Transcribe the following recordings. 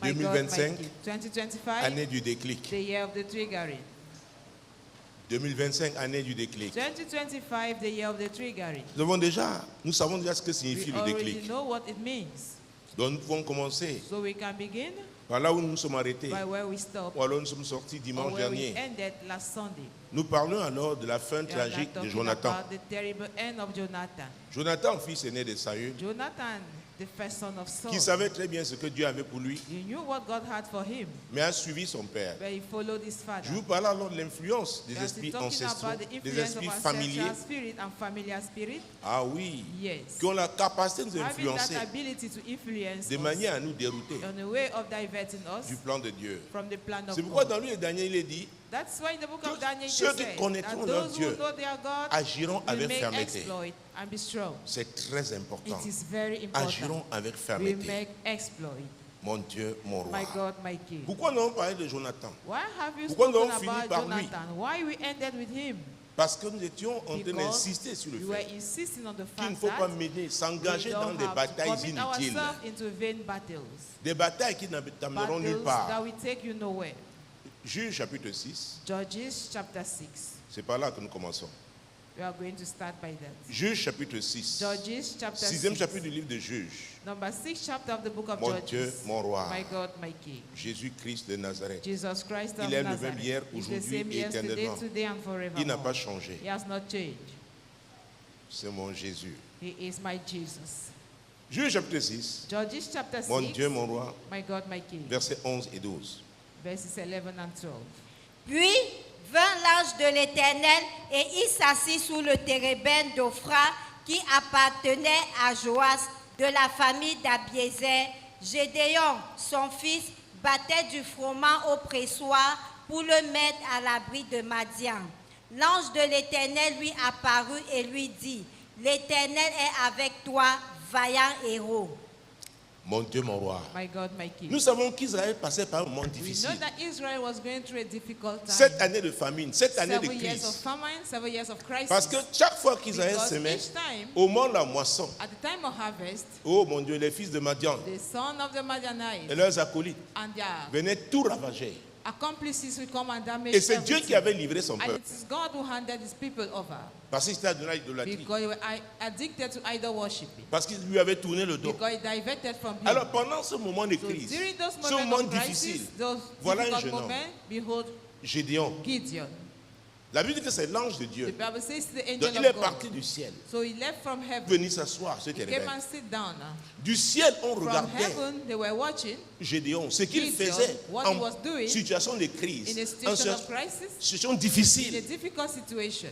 2025, 2025, année du déclic. the year of the triggering. 2025, année du déclic. 2025, the year of the triggering. Nous savons déjà ce que signifie We le already déclic. know what it means. Donc nous pouvons commencer So we can begin par là où nous nous sommes arrêtés. by where we stopped Ou alors nous sommes sortis or dimanche where we dernier. ended last Sunday. Nous parlons alors de la fin We are tragique not de talking Jonathan. about the terrible end of Jonathan. Jonathan, fils aîné de Saül, Jonathan, the first son of Saul, qui savait très bien ce que Dieu avait pour lui, he knew what God had for him, mais a suivi son père. but he followed his father. Je vous parle alors de l'influence des We are esprits talking ancestraux, about the des influence of esprits familiers. ancestral spirit and familiar spirit. Ah oui, Yes. qui ont la capacité de nous Having influencer that ability to influence de us manière à nous dérouter on a way of diverting us du plan de Dieu. from the plan of C'est pourquoi God. dans lui et Daniel, il est dit, That's why in the book of que Daniel it ceux is qui said connaîtront that leur those Dieu who know their God agiront will avec make fermeté. exploit and be strong. C'est très important. It is very important. Agiront avec We fermeté. make exploit. Mon Dieu, mon roi. My God, my King. Pourquoi nous avons parlé de Jonathan? Why have you Pourquoi nous spoken avons fini about par lui? Jonathan? Why we ended with him? Parce que nous étions en train Because d'insister sur le we were fait insisting on the qu'il ne fact faut pas that mener, s'engager we dans don't des have to batailles commit inutiles. ourselves into vain battles. Des batailles qui n'amèneront nulle Battles that part. will take you nowhere. Juge chapitre 6, Judges chapter 6. c'est par là que nous commençons. We are going to start by that. Juge chapitre 6, Judges chapter sixième 6. chapitre du livre de Juge. Number 6 chapter of the book of Mon Judges. Dieu, mon roi, My God, my King. Jésus-Christ de Nazareth. Jesus Christ of Il est le Nazareth. même hier, He's the aujourd'hui same et yesterday, éternellement. today and forevermore. Il n'a pas changé. He has not changed. C'est mon Jésus. He is my Jesus. Juge chapitre 6, Judges chapter 6. mon Dieu, mon roi, My God, my King. versets 11 et 12. Verses 11 and 12. Puis vint l'ange de l'Éternel et il s'assit sous le térébinthe d'Ophra qui appartenait à Joas de la famille d'Abiézer. Gédéon, son fils, battait du froment au pressoir pour le mettre à l'abri de Madian. L'ange de l'Éternel lui apparut et lui dit, l'Éternel est avec toi, vaillant héros. Mon Dieu, mon roi. My God, my King. Nous savons qu'Israël passait par un moment We know difficile. that Israel was going through a difficult time. 7 années de famine, 7 années de 7 years of crise. famine, 7 years of crisis. Parce que chaque fois qu'Israël Because semait, each time, au moment de la moisson, at the time of harvest, oh mon Dieu, les fils de Madian the son of the et Madianites leurs acolytes and their venaient tout ravager. accomplices will come and damage Et c'est Dieu everything. qui avait livré son And peuple. it is God who handed his people over. Parce qu'il était dans l'idolâtrie. Because they were addicted to idol worshiping. Parce qu'il lui avait tourné le dos. Because he diverted from him. Alors pendant ce moment de So crise, during those ce moments moment of crisis, difficile, those voilà un difficult jeune homme, moments, behold Gédéon. Gideon. La Bible dit que c'est l'ange de The Dieu. Bible says the Donc angel il est of God. parti du ciel, So he left from heaven. venir s'asseoir sur He tes came réveils. and sit down. Du ciel, on From regardait heaven, they were watching Gédéon, ce qu'il Gideon, faisait what he was en doing situation de in crise, a en situation of crisis, situation in a difficile, difficult situation,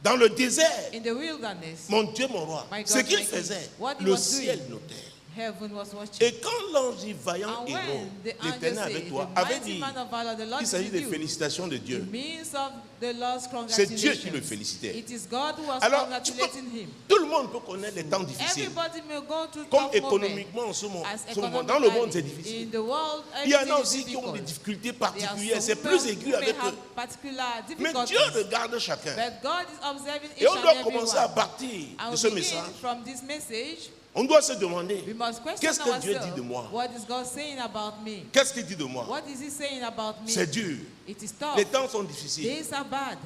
dans le désert. in the wilderness. Mon Dieu, mon roi, My God, ce qu'il my King, faisait, what he le was ciel doing. notait. Heaven was watching. Et quand l'ange dit vaillant And héros, when the angel l'Éternel said, avec toi, the avait mighty dit man of valor, the Lord qu'il is s'agit with des you, félicitations de Dieu. it means of the Lord's C'est Dieu qui congratulations. le félicitait. It is God who was Alors, congratulating him. tout le monde peut connaître les temps difficiles. Everybody may go through Comme tough moments. économiquement, en ce moment, As dans le monde, c'est economically, difficile. in the world, Il y en a everything is aussi qui ont des difficult. difficultés There are particulières. some C'est people plus aigu who may avec have eux. particular Mais difficulties. Dieu regarde chacun. But God is observing Et each on and doit every commencer à one. partir And de we ce begin message. from this message. On doit se demander, We must question qu'est-ce que Dieu ourselves. dit de moi? What is God saying about me? Qu'est-ce qu'il dit de moi? What is He saying about me? C'est dur. It is tough. Les temps sont difficiles. Days are bad.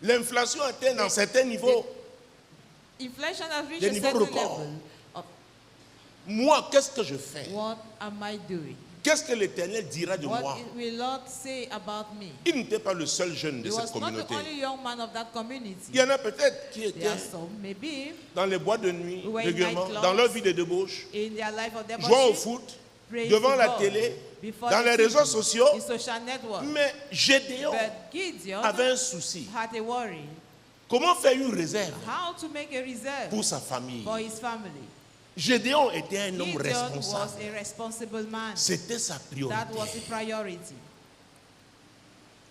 L'inflation atteint dans certains niveaux. Inflation has reached Des a niveaux certain records. level. Of Moi, qu'est-ce que je fais? what am I doing? Qu'est-ce que l'Éternel dira de moi? What will Lord say about me? Il n'était pas le seul jeune de He cette was not the communauté. only young man of that Il community. y en a peut-être qui There étaient are some, maybe, dans les boîtes de nuit, who were in régulièrement, nightclubs, dans leur vie de débauche, in their life of jouant au debauchery, foot, praying devant to la God, télé, before dans the les TV, réseaux sociaux. in social network. Mais Gédéon But Gideon avait un souci. had a worry. Comment faire une réserve How to make a reserve pour sa famille? for his family. Gédéon était un homme Gideon responsable. was a responsible man. C'était sa priorité. That was a priority.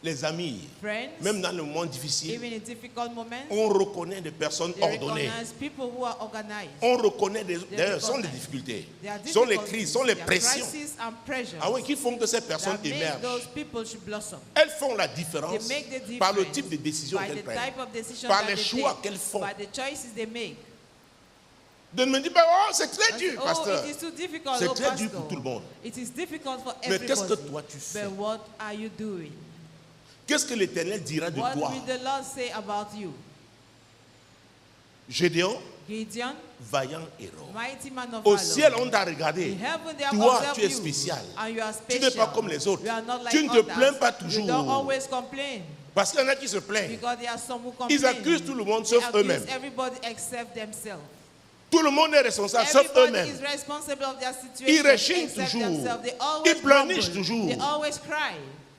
Les amis, Friends, même dans le monde difficile, even in difficult moments, on reconnaît des personnes they ordonnées. recognize people who are organized. On reconnaît d'ailleurs, ce sont des difficultés, ce sont les crises, ce sont les pressions. Crises and pressures Ah oui, qui font que ces personnes that make émergent. those people should blossom. Elles font la différence They make the difference par le type de décision by qu'elles the prennent, type of decision par that les they choix take, qu'elles font. by the choices they make. De ne me dire pas, oh, c'est très I dur, say, oh, pasteur. it is too difficult, C'est oh, très dur pastor. pour tout le monde. It is difficult for Mais everybody. qu'est-ce que toi tu fais? But what are you doing? Qu'est-ce que l'Éternel dira de What toi? will the Lord say about you? Gédéon, Gideon, vaillant héros. mighty man of Au valor. ciel, on t'a regardé. In heaven they have Toi, observed tu es you, spécial. and you are Tu special. n'es pas comme les autres. You are not like Tu ne te others. plains pas You toujours. don't always complain. Parce qu'il y en a qui se plaignent. Because there are some who complain. Ils accusent tout le monde They sauf accuse eux-mêmes. everybody except themselves. Tout le monde est responsable sauf Everybody eux-mêmes. is responsible of their situation. Ils rechignent except toujours. themselves. They always Ils pleurnichent grumble. toujours. They always cry.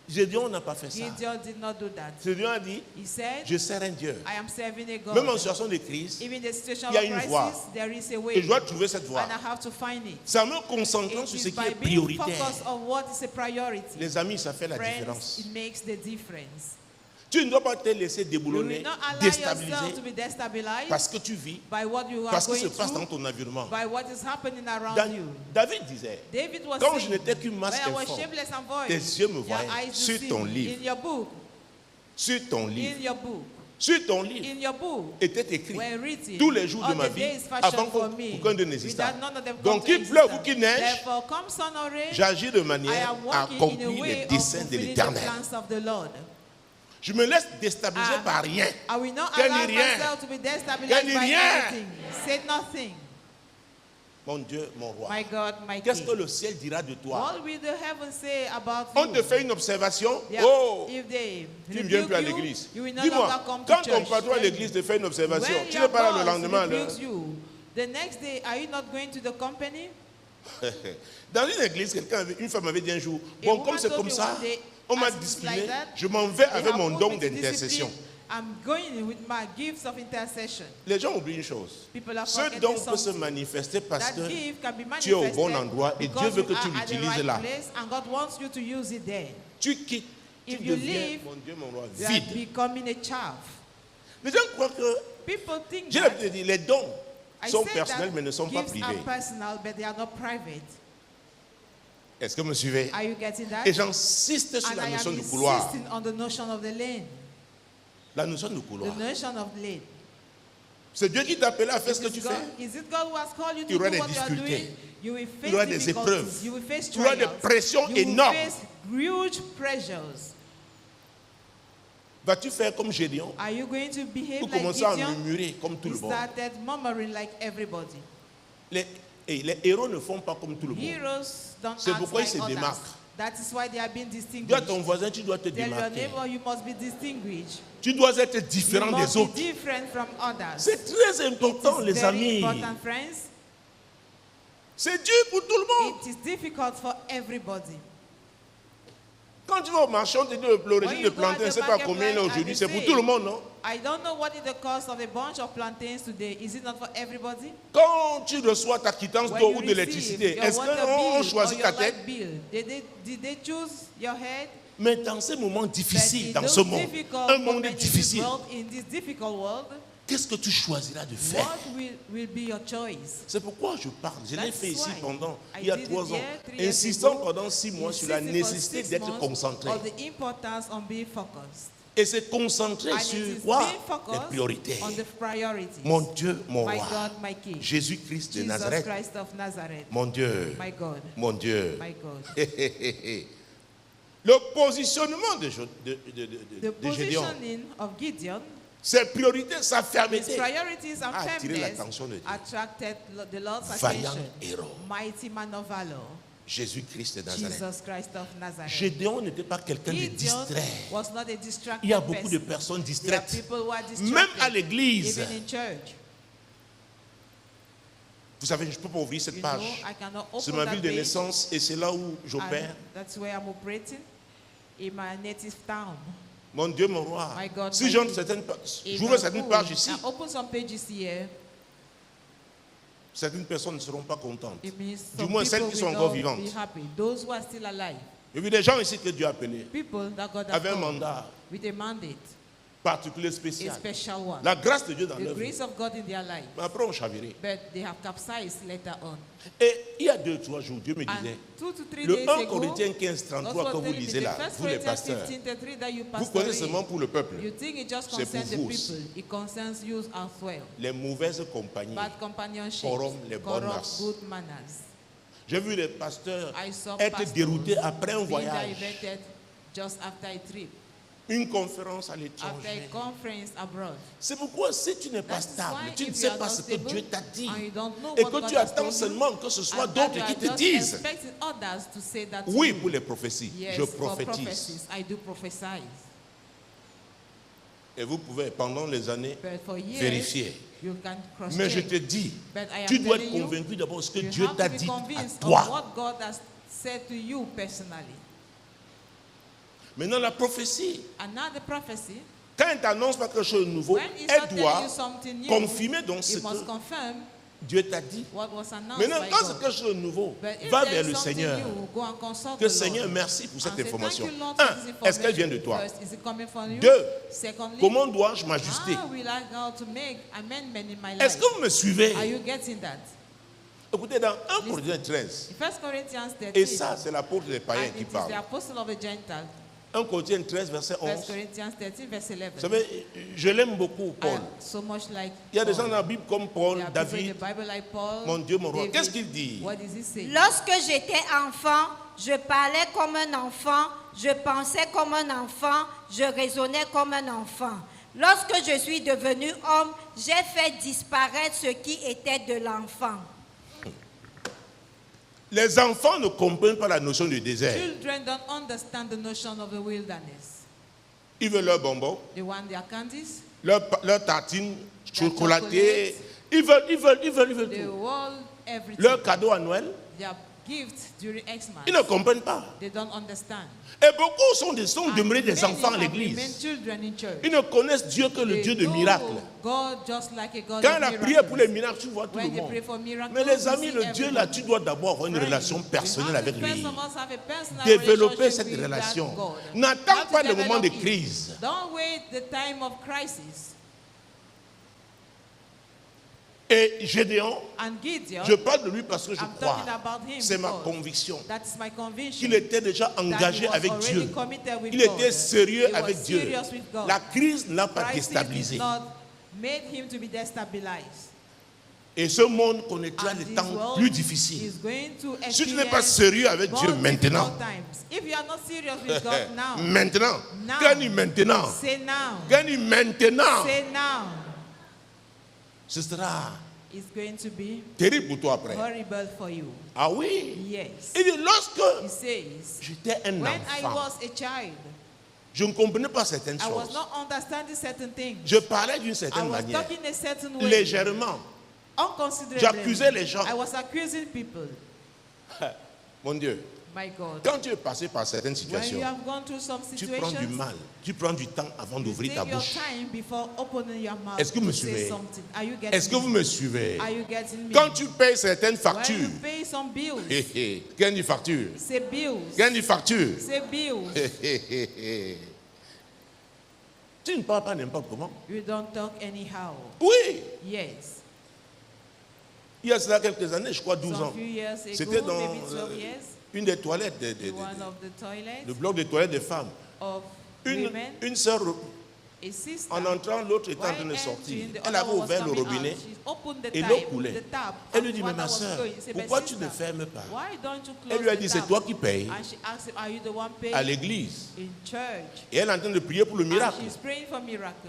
Gédéon n'a pas fait ça. Gideon did not do that. Gédéon a dit, He said, je sers un Dieu. I am serving a God. Même en situation de crise, Even in the situation il y a of une crisis, voie. there is a way. et je dois trouver cette voie. And I have to find it. C'est en me concentrant It sur ce is qui by est being prioritaire. focused on what is a priority. Les amis, ça fait la Friends, différence. it makes the difference. Tu ne dois pas te laisser You will déboulonner, not allow déstabiliser yourself to be destabilized parce que tu vis, by what you are parce que se going passe dans through, ton environnement. by what is happening around you. David disait, David was quand saying, je n'étais qu'une masse when I was informe, shapeless and void, tes yeux me your voyaient eyes do sur see ton me. livre. In your book, Sur ton livre. in your book, Sur ton livre in your book, était écrit were written tous les jours de all ma the vie days fashioned avant for me, qu'aucun d'eux n'existât. without none of them Donc come qu'il to pleuve ou existence. qu'il neige, Therefore, come sun or rain, j'agis de I manière am à walking in a accomplir les way of desseins de fulfilling the l'Éternel. plans of the Lord. Je me laisse déstabiliser par rien. I will not Qu'elle allow n'y rien. myself to be Qu'elle destabilized n'y by rien. anything. Say nothing. Mon Dieu, mon roi. My God, my Qu'est-ce que King. le ciel dira de toi? What will the heavens say about On you? te fait une observation. Yeah, Oh, if they tu ne viens rebuke plus à you, l'église. you will no Dis-moi, longer come quand to ton church. patron à l'église te fait une observation, When tu your ne pas là le boss lendemain. Là. rebukes you, the next day, are you not going to the company? Dans une église, une femme avait dit un jour, A bon, woman comme c'est told comme me ça, one day, on m'a as it's discipliné, like that, je m'en vais They avec have mon put don me to d'intercession. discipline. I'm going with my gifts of intercession. Les gens oublient une chose. People are Ce forgetting don peut se something. manifester parce That que gift can be tu es au manifested bon endroit et Dieu because veut you que tu are at the l'utilises right là. place and God wants you to use it there. Tu quittes, tu If you deviens, leave, mon Dieu, mon roi, You are vide. becoming a chaff. Les gens croient que, People think j'ai that l'habitude de dire, les dons I sont said personnels that mais ne sont pas gifts privés. are personal, but they are not private. Est-ce que vous me suivez? Are you getting that? Et j'insiste sur And la I notion am du couloir. insisting on the notion of the lane. La notion du The couloir. notion of lane. C'est Dieu qui t'a appelé à faire ce que tu fais. Is it God who has called you Il y to aura do des what you are difficultés. doing? You will Il y aura face des difficulties. épreuves. You will face Il y aura des trials. pressions You will énormes. face huge pressures. Vas-tu faire comme Gédéon Are you going to behave ou like commencer à Gideon? murmurer comme tout He le monde? started murmuring like everybody. Les héros ne font pas comme tout le monde. Heroes don't C'est act pourquoi ils like se others. démarquent. That is why they are being Dis à distinguished. ton voisin, tu dois te Tell your démarquer. neighbor you must be distinguished. Tu dois être You différent must des be autres. different from others. C'est très important, It's les very amis. important, friends. C'est dur pour tout le monde. It is difficult for everybody. Quand tu vas au marché, on te dit le When régime you de go at plantain, the c'est pas marketplace combien là and aujourd'hui, you c'est pour say, tout le monde, non? I don't know what is the cost of a bunch of plantains today. Is it not for everybody? Quand tu reçois ta quittance When d'eau you ou receive d'électricité, your est-ce water qu'on bill choisit or ta your tête? light bill, did they choose your head? Mais dans ces moments But difficiles, in dans those ce monde, difficult un monde moments in this difficile, world, in this difficult world, qu'est-ce que tu choisiras de faire? what will be your choice? C'est pourquoi je parle. Je l'ai That's fait ici why pendant, I il y a did it 3 ans, here, 3 years insistant ago, pendant 6 mois sur la insisting for nécessité 6 d'être months concentré. of the importance on being focused. Et c'est concentré And sur it is quoi? being Les focused priorités. on the priorities. Mon Dieu, mon My roi. God, my King. Jésus-Christ de Jesus Nazareth. Christ of Nazareth. Mon Dieu. My God. Mon Dieu. My God. Le positionnement de The Gédéon, positioning of Gideon, ses priorités, sa his fermeté, priorities and a attiré firmness l'attention de Dieu. attracted the Lord's Vaillant attention. héros. Mighty man of valor, Jésus-Christ de Nazareth. Jesus Christ of Nazareth. Gédéon n'était pas quelqu'un de Gideon distrait. was not a distracted Il y a beaucoup de person. personnes There are distraites. people who are distracted, Même à l'église. even in church. Vous savez, je ne peux pas ouvrir cette You know, page. I cannot C'est open ma that ville de page, naissance et c'est là où and j'opère. that's where I'm operating, in my native town. Mon Dieu, mon roi. My God, Si my j'entre King. certaines pages, If j'ouvre I certaines go pages ici, and open some pages here, certaines personnes ne seront pas contentes. it means Du some moins celles people qui sont will encore not vivantes. be happy. Those who are still alive. J'ai vu des gens ici que Dieu a appelés People that God has avec un called mandat. with a mandate. particulier, a spécial. special one. La grâce de Dieu dans The l'œuvre. grace of God in their life. Mais après, on chavirait. But they have capsized later on. Et il y a 2-3 jours, Dieu me And disait, 2 to 3 le days 1 ago, Corinthiens 15, God 33 was que vous telling me lisez the là, 1 vous les Corinthians pasteurs, 15:33 that you vous pastor connaissez read, seulement pour le peuple. you think it just C'est concerns the pour vous. people. It concerns you as well. Les mauvaises compagnies. Bad companionship corrompent les bonnes corrupt mœurs. good manners. J'ai vu les pasteurs I saw être pastors déroutés après un being voyage, diverted just after a trip, une conférence à after l'étranger. a conference abroad. C'est pourquoi si tu n'es pas That's stable, why tu ne if you sais are pas not ce que stable Dieu t'a dit, and you don't know et what que God tu has attends told you, seulement que ce soit and that d'autres you qui are te just disent. expecting others to say that to Oui, you. pour les prophéties, Yes, je for prophétise. prophecies, I do prophesy. Et vous pouvez, pendant les années, But for years, vérifier. you can cross Mais je check. te dis, But I am tu dois être telling you, convaincu d'abord de ce que You Dieu have t'a to be dit à convinced of toi. what God has said to you personally. Maintenant, la prophétie, And now the prophecy, quand elle t'annonce pas quelque chose de nouveau, when it's not elle telling doit you something new, confirmer donc ce you must que confirm Dieu t'a dit. what was announced Maintenant, by quand God. c'est quelque chose de nouveau, But if va there vers is le something Seigneur. new, go and consult Que the Seigneur, Lord. merci pour cette And say, information. thank you, Lord, for Un, this est-ce qu'elle vient de information. toi? First, is it coming from you? Deux, Secondly, comment dois-je m'ajuster? how will I go to make amendment in my Est-ce life? que vous me suivez? Are you getting that? Écoutez, dans 1 Corinthiens 13, In 1 Corinthians 13, et ça, c'est l'apôtre des païens and qui it is the parle. apostle of the Gentiles. 1 Corinthiens 13, verset 1 11. Corinthians 13, verse 11. Vous savez, je l'aime beaucoup, I Paul. am so much like Il y a des Paul. gens dans la Bible comme Paul, There are people in David. the Bible like Paul, Mon Dieu, mon roi. David. Qu'est-ce qu'il dit? What does he say? Lorsque j'étais enfant, je parlais comme un enfant, je pensais comme un enfant, je raisonnais comme un enfant. Lorsque je suis devenu homme, j'ai fait disparaître ce qui était de l'enfant. Les enfants ne comprennent pas la notion du désert. Children don't understand the notion of the wilderness. Ils veulent leur bonbon, They want their candies, leur tartine Their chocolatée. chocolates. Ils veulent they tout. want everything. Leur cadeau à Noël, Their gift during Xmas. ils ne comprennent pas. They don't understand. Et beaucoup sont demeurés And des many enfants à have remained l'église. children in church. Ils ne connaissent Dieu que le They Dieu de know miracles. God just like a God Quand of on a prié miracles. pour les miracles, tu vois tout le When they monde. pray for miracles, Mais les you amis, see le Dieu là, everybody. tu dois d'abord avoir une Friends, relation you personnelle have to avec lui. first of all have a personal Développer relationship cette with that relation. God. N'attends You have pas to le moment de develop it. crise. Don't wait the time of crisis. Et Gédéon, And Gideon, je parle de lui parce que je I'm crois, talking about him c'est ma because conviction, that is my conviction. qu'il était déjà that he engagé was avec already Dieu. committed with Il God. était sérieux He was avec Dieu. serious with God. La crise ne l'a pas Crisis déstabilisé. did not made him to be destabilized. Et ce monde connaîtra And des this temps world plus difficiles. is going to Si tu n'es pas experience sérieux avec more Dieu maintenant, difficult times. If you are not serious with God now, maintenant, Now. gagne maintenant, say now. gagne maintenant, Say now. ce sera It's going to be terrible pour toi après. horrible for you. Ah oui. Yes. Il dit, lorsque He says, j'étais un when I enfant, was a child, je ne comprenais pas certaines I was choses. not understanding certain things. Je parlais d'une I certaine was manière, talking a certain way. légèrement. Unconsiderably. J'accusais les gens. I was accusing people. Mon Dieu, My God. quand tu es passé par certaines When situations, you have gone through some tu prends du situations, mal, tu prends du temps avant you d'ouvrir ta take your bouche. time before opening your mouth Est-ce que vous me to say suivez? something. Are you getting Est-ce que vous me? me suivez? Are you getting me? Quand tu payes certaines When factures, you pay some bills, gagne une facture, say bills. gagne une facture. Say bills. Tu ne parles pas n'importe comment. You don't talk anyhow. Oui, Yes. il y a cela quelques années, je crois 12 Some ans. few years ago, C'était dans maybe 12 years, une des toilettes, one of the toilets le bloc des toilettes des femmes. of Une women, sœur, a sister, en entrant, l'autre était en while train de sortir. entering, the Elle other avait one was ouvert le coming out. robinet She opened the et tap, l'eau coulait. the tap, Elle lui and dit, mais water ma was soeur, going. She said, pourquoi "My tu ne sister, fermes pas? why don't you Elle close lui a the dit, c'est tap?" toi qui payes And she asked him, are you the one paying à l'église. in church? Et elle est en train de prier pour le And miracle. she's praying for miracle.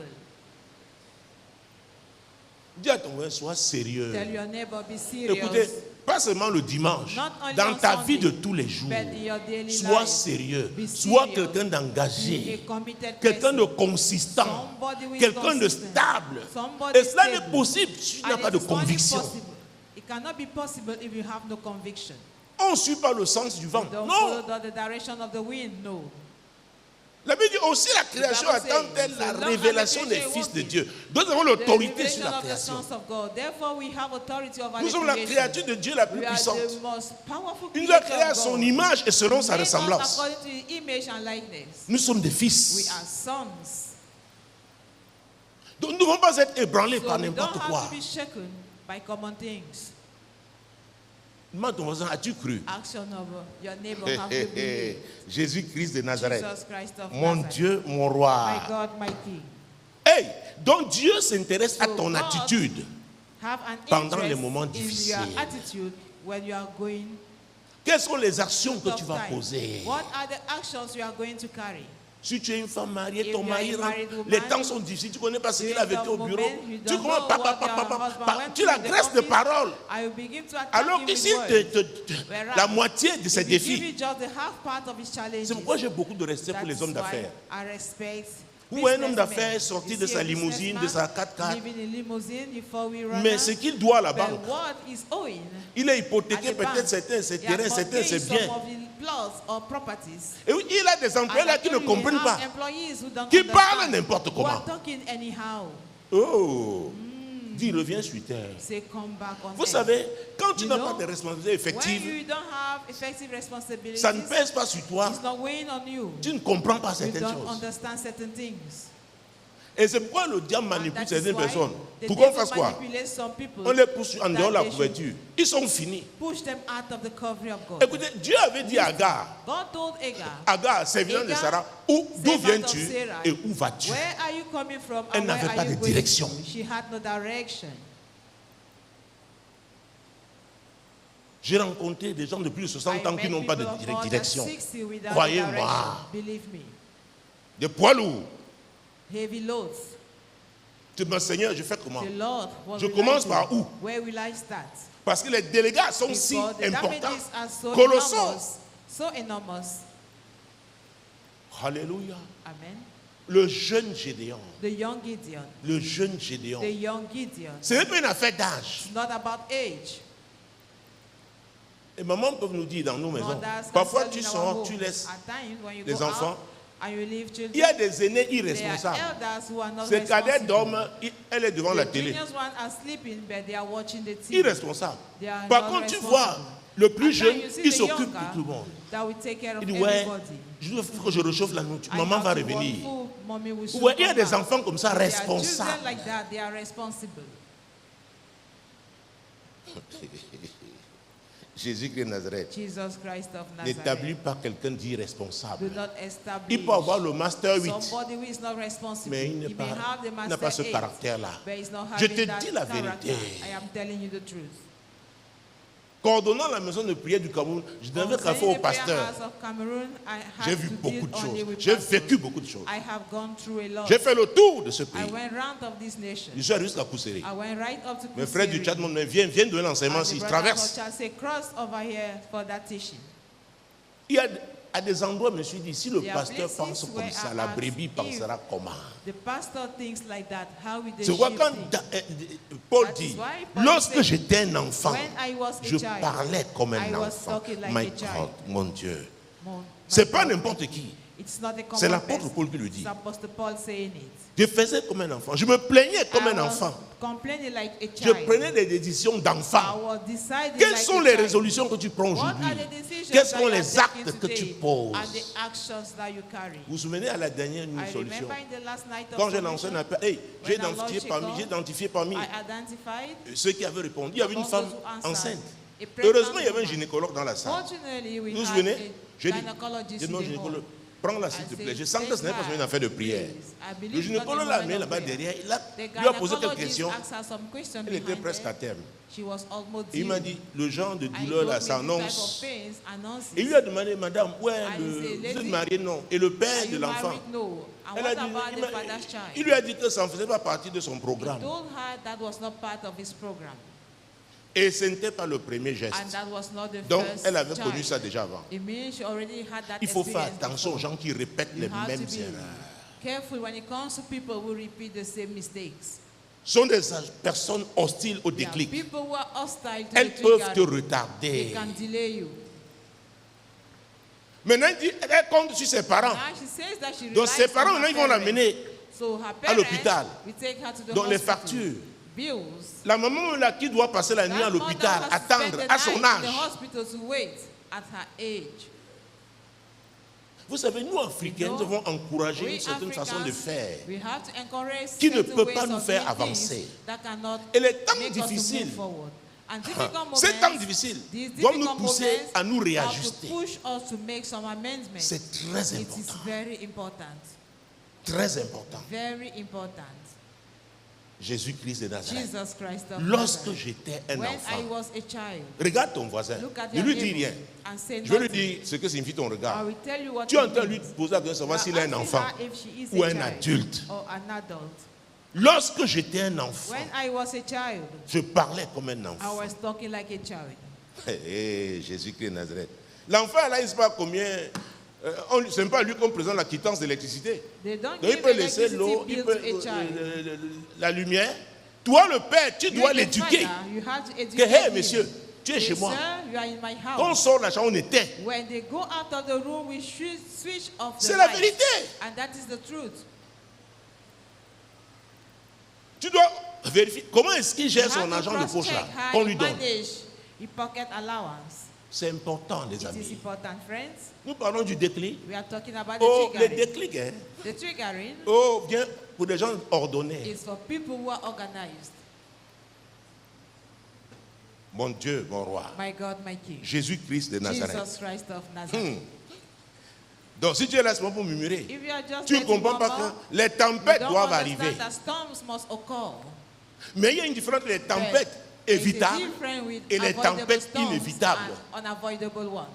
Dis à ton voisin, sois sérieux. Tell your neighbor, be serious. Écoutez, pas seulement le dimanche, Not only dans on ta Sunday, vie de tous les jours, but in your daily sois life. sérieux, Be sois serious. quelqu'un Be a d'engagé, committed quelqu'un de person. consistant, Somebody who is quelqu'un de consistent. stable. Somebody Et cela stable. n'est possible si tu n'as And pas it de is only conviction. possible. It cannot be possible if you have no conviction. On ne suit pas le sens du vent. Don't Non. follow the direction of the wind. No. La Bible dit aussi la création The Bible attend-elle says, la "So long révélation as the des creation fils de working." Dieu. Nous avons The l'autorité sur revelation la of the création. sons of God. Therefore, we have authority over Nous the sommes la creation. créature de Dieu la plus We are puissante. the most powerful Il nous a creature créé à of son God. image et selon sa Made us ressemblance. according to his image and likeness. Nous sommes des We fils. are sons. Donc nous ne devons pas être ébranlés So par we n'importe don't have quoi. to be shaken by common things. Demande ton voisin, as-tu cru? Ask your neighbor, have you believed? Jésus-Christ de Nazareth. Jesus Christ of Mon Nazareth. Dieu, mon roi. My God, my King. Hey, donc Dieu s'intéresse à So ton God attitude. Have an Pendant interest les moments in difficiles. your attitude when you are going Quelles sont les actions que tough tu vas time. poser? What are the actions you are going to carry? Si tu es une femme mariée, If ton you are mari a rentre, married woman, les temps sont difficiles, tu ne connais pas ce qu'il a vécu au bureau, you tu don't commences, know what your husband went tu through in the l'agresses de office. paroles. I will begin to attack Alors him qu'ici, with words. la moitié de ces If you give défis, you just the half part of his challenges, c'est pourquoi j'ai beaucoup de respect pour that les is hommes why d'affaires. I respect Ou un homme businessmen. d'affaires sorti You de see sa a limousine, de businessman sa 4x4, living in limousine, you four-wheel runner, mais ce qu'il doit à la but banque, what is owing il a at hypothéqué the bank, peut-être certains ses he has terrains, certains ses mortgaged biens. some of the plots or properties. Et oui, il a des employés là qui ne comprennent pas, qui parlent n'importe who are comment. talking anyhow. Oh, dis, reviens sur terre. Say, come back on Vous earth. savez, quand tu You n'as know, pas de responsabilités When effectives, you don't have effective responsibilities, ça ne pèse pas sur toi. it's not weighing on you. Tu ne comprends pas You certaines don't choses. understand certain things. Et c'est pourquoi le diable And manipule that is certaines why personnes. the Pour qu'on devil fasse quoi? manipulates some people, On les pousse en dehors de la that they couverture. Ils sont finis. push them out of the covering of God. Écoutez, Dieu avait dit à Agar, God told Agar, Agar, serviteur de Agar, Sarah, d'où servant viens-tu of Sarah, et où vas-tu? where are you coming from Elle and where n'avait are pas you de going direction. to? She had no direction. J'ai rencontré des gens de plus de 60 ans qui n'ont pas de direction. Croyez-moi. Croyez-moi. Believe me. Des poids lourds. Heavy loads. Tu dis, Seigneur, je fais comment? The Lord, what Je will commence I par do? où? Where will I start? Parce que les délégats sont si Because the importants, damages are so colossaux. enormous. So enormous. Alléluia. Amen. Le jeune Gédéon. The young Gideon. Le jeune Gédéon. The young Gideon. Ce n'est pas une affaire d'âge. It's not about age. Et maman peut nous dire dans nos maisons, Mothers can parfois tell tu in our sors, home, tu laisses at times when you les go enfants. out and you leave children, Il y a des aînés there irresponsables. are elders who are not Ces cadets responsible. dorment, elle est devant la The télé. juniors one are sleeping, but they are watching the TV. Irresponsable. They are Par not contre, tu responsible. vois, le plus At jeune, times you see il the s'occupe de younger tout le monde. that will take care of Il dit, ouais, everybody. il faut que je réchauffe la nourriture. I Maman have va to revenir. want food, mommy will soon Ouais, il y a come des back. enfants comme ça, There are responsables. children like that, they are responsible. Jésus-Christ de Nazareth Jesus Christ of n'établit Nazareth. pas quelqu'un d'irresponsable. Do not establish Il peut avoir le Master 8, somebody who is not responsible. mais il He may have the n'a pas ce master 8, caractère-là. but he's not Je having te that dis la character. vérité. I am telling you the truth. Coordonnant la maison de prière du Cameroun, je n'avais qu'à faire au pasteur. J'ai vu beaucoup de choses. J'ai vécu beaucoup de choses. I have gone through a lot. J'ai fait le tour de ce I pays. went round of this nation. Je suis allé jusqu'à Kousséri. I went right up to Mes frères du Tchad m'ont dit, viens donner l'enseignement And the ici. brothers Traverse. of Chad say, cross over here for that teaching. Il y a à des endroits, je me suis dit, si le There are pasteur places pense comme where ça, I la ask brebis if pensera comment? The pastor thinks like that. How will the C'est pourquoi sheep quand think? Paul That dit, is why Paul lorsque said, j'étais un enfant, when I was a je child, parlais comme I un was enfant. talking like My a child. God, mon Dieu. My C'est pas God. n'importe qui. It's not a common C'est l'apôtre person. Paul qui le dit. It's Apostle Paul saying it. Je faisais comme un enfant. Je me plaignais comme I un was enfant. complaining like a Je child. prenais des décisions I d'enfant. was deciding Quelles like sont a les child. résolutions que tu prends What aujourd'hui? are the decisions Quels that sont you are les taking actes que tu today poses? and the actions that you carry? Vous vous souvenez à la dernière nuit I solution? remember in the last night of Quand j'ai lancé solution, un appel, hey, j'ai when I launched a call, identifié parmi I identified ceux qui avaient répondu. Il y avait une among femme those who answered, enceinte. a pregnant Heureusement, il y avait un woman. gynécologue dans la salle. Fortunately, we Vous vous had souvenez? a J'ai dit, gynecologist j'ai dit, non, in the gynécologue, home. prends-la s'il I te plaît. said, Je sens que take ce n'est pas her, une affaire de prière. please. I Le believe gynécologue it's not l'a a amené woman là-bas of prayer. derrière. The Il lui a posé quelques gynecologist questions. asked her some questions Elle était behind presque à her. terme. She was almost Il m'a due. dit, le genre de And he douleur told là me this type s'annonce. of pains announces. Et il lui a demandé, madame, ouais, And he said, vous êtes lady, mariée? Non. Et le Are père de you l'enfant? married? No. And Elle what a dit, about the father's child? il lui a dit que ça ne faisait pas partie de son He programme. told her that was not part of his program. Et ce n'était pas le premier And geste. that was not the Donc, first elle avait child. connu ça déjà avant. It means she already had that Il faut faire experience attention aux before. gens qui répètent You les have mêmes to be erreurs. careful when it comes to people who repeat the same mistakes. Ce sont des personnes hostiles au There are déclic. people who are hostile to Elles the peuvent te trigger. They retarder. can delay you. Maintenant, elle compte sur ses parents. Now she says that she Donc, relies ses parents, on maintenant, her ils vont parents. l'amener. So her à parents, l'hôpital. we take her to the Donc, les hospital. factures. Bills. La maman là qui doit passer la nuit à That l'hôpital, mother has attendre spent the à son night in the âge. hospital to wait at her age. Vous savez, nous, Africains, nous devons encourager une certaine façon de faire we have to encourage qui ne certain peut ways pas nous of faire doing avancer. things that cannot Et les temps make us to move difficiles, forward. And difficult ces temps moments, difficiles these doivent nous difficult pousser moments à nous have to réajuster. push us to make some amendments. C'est très It is important. very important. Très important. Very important. Jésus-Christ de Nazareth. Jesus Christ of Lorsque Nazareth. j'étais un When I enfant, was a child, regarde ton voisin. look at Ne your lui dis neighbor rien. and say Je vais lui nothing. dire ce que signifie ton I regard. will tell you what Tu es en it train de lui means. poser la question de savoir You s'il are est un asking enfant her if she is ou a un child adulte. or an adult. Lorsque j'étais un enfant, When I was a child, je parlais comme un I enfant. was talking like a child. Jésus-Christ de Nazareth. L'enfant, là, il ne sait pas combien. Ce n'est pas lui qu'on présente la quittance d'électricité. They don't Donc, il give peut laisser electricity l'eau, il bill peut, to a child. la lumière. Toi, le père, tu dois You, the l'éduquer. father, you have to Que, educate hé, him. monsieur, tu es Say, chez moi. Sir, you are in my Quand on house. sort de la chambre, on était. When they go out of the room, we switch off the C'est la light. vérité. And that is the truth. Tu dois vérifier. Comment est-ce qu'il You gère have son to argent de poche là cross-check how qu'on he lui donne? manage his pocket allowance. C'est important, les It is amis. important, friends. Nous parlons du déclic. We are talking about Oh, the le triggering. déclic, hein. The triggering Oh, bien, pour des gens ordonnés. is for people who are organized. Mon Dieu, mon roi. My God, my King. Jésus-Christ de Nazareth. Jesus Christ of Nazareth. Donc, si tu es là seulement pour murmurer, If you are just tu ne letting comprends pas murmur, que les you tempêtes don't doivent understand arriver. that storms must occur. Mais il y a une différence entre les tempêtes There is a évitables difference with et les avoidable tempêtes storms inévitables. and unavoidable ones.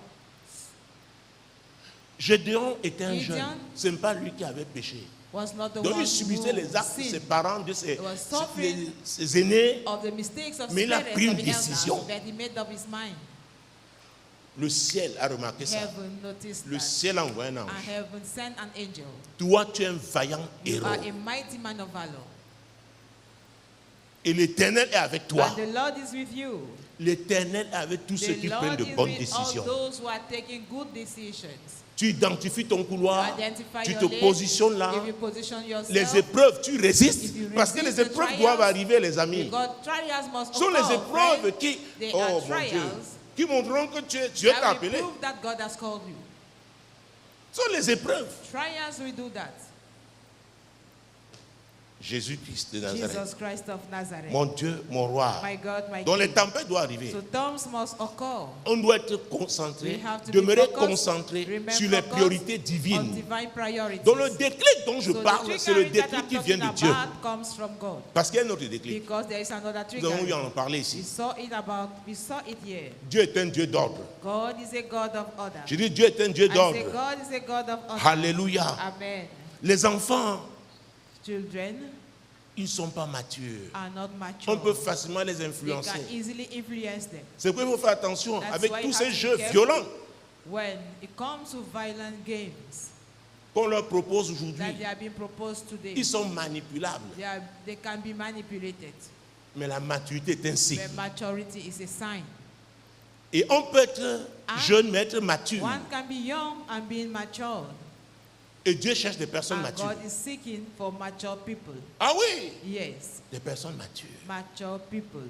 Gédéon était un Gideon jeune. Ce n'est pas lui qui avait péché. Was not the Donc one il subissait who les actes de ses sinned parents, de ses, He was suffering ses aînés. of the mistakes of Mais il a parents, pris of une the elders, décision. but he made up his mind. Le ciel a remarqué ça. Heaven noticed Le that. ciel a envoyé un And ange. heaven sent an angel. Toi, tu es un vaillant You héros. are a mighty man of valor. Et l'Éternel est avec toi. And the Lord is with you. L'Éternel est avec tous ceux The qui prennent Lord de is bonnes with décisions. all those who are taking good decisions. Tu identifies ton couloir, Identify tu your te lane. positionnes là. If you position yourself, Les épreuves, tu résistes. If you Parce que resist les the épreuves trials, doivent arriver, les amis. because trials must Ce sont les occur, épreuves friends. qui, They oh are mon trials Dieu, qui montreront que Dieu t'a that will appelé. prove that God has called you. Ce sont les épreuves. Trials will do that. Jésus-Christ de Nazareth. Jesus Christ of Nazareth. Mon Dieu, mon roi. My God, my Donc les King. tempêtes doivent arriver. So storms must occur. On doit être concentré, We have to be demeurer focused, concentré remain sur les focused priorités On divines. divine priorities. Donc le déclic dont je So the parle, c'est le triggering that déclic I'm qui vient de talking Dieu. about comes from God. Parce qu'il y a un autre déclic. Because there is another Nous avons eu trigger. à en parler We ici. saw it here. Dieu est un Dieu d'ordre. God is a God of order. Je dis Dieu est un Dieu I say d'ordre. God is a God of order. Alléluia. Amen. Les enfants, Children ils ne sont pas matures. are not On peut mature. facilement les They influencer. can easily influence them. C'est pourquoi il faut faire attention That's avec why tous you ces have to jeux be careful. violents When it comes to violent games qu'on leur propose that aujourd'hui. they are being proposed today, Ils sont manipulables. they can be manipulated. Mais la maturité est un signe. But maturity is a sign. Et on peut être jeune, mais être mature. One can be young and being mature. Et Dieu cherche des personnes And matures. God is seeking for mature people. Ah oui, Yes, des personnes matures. mature people.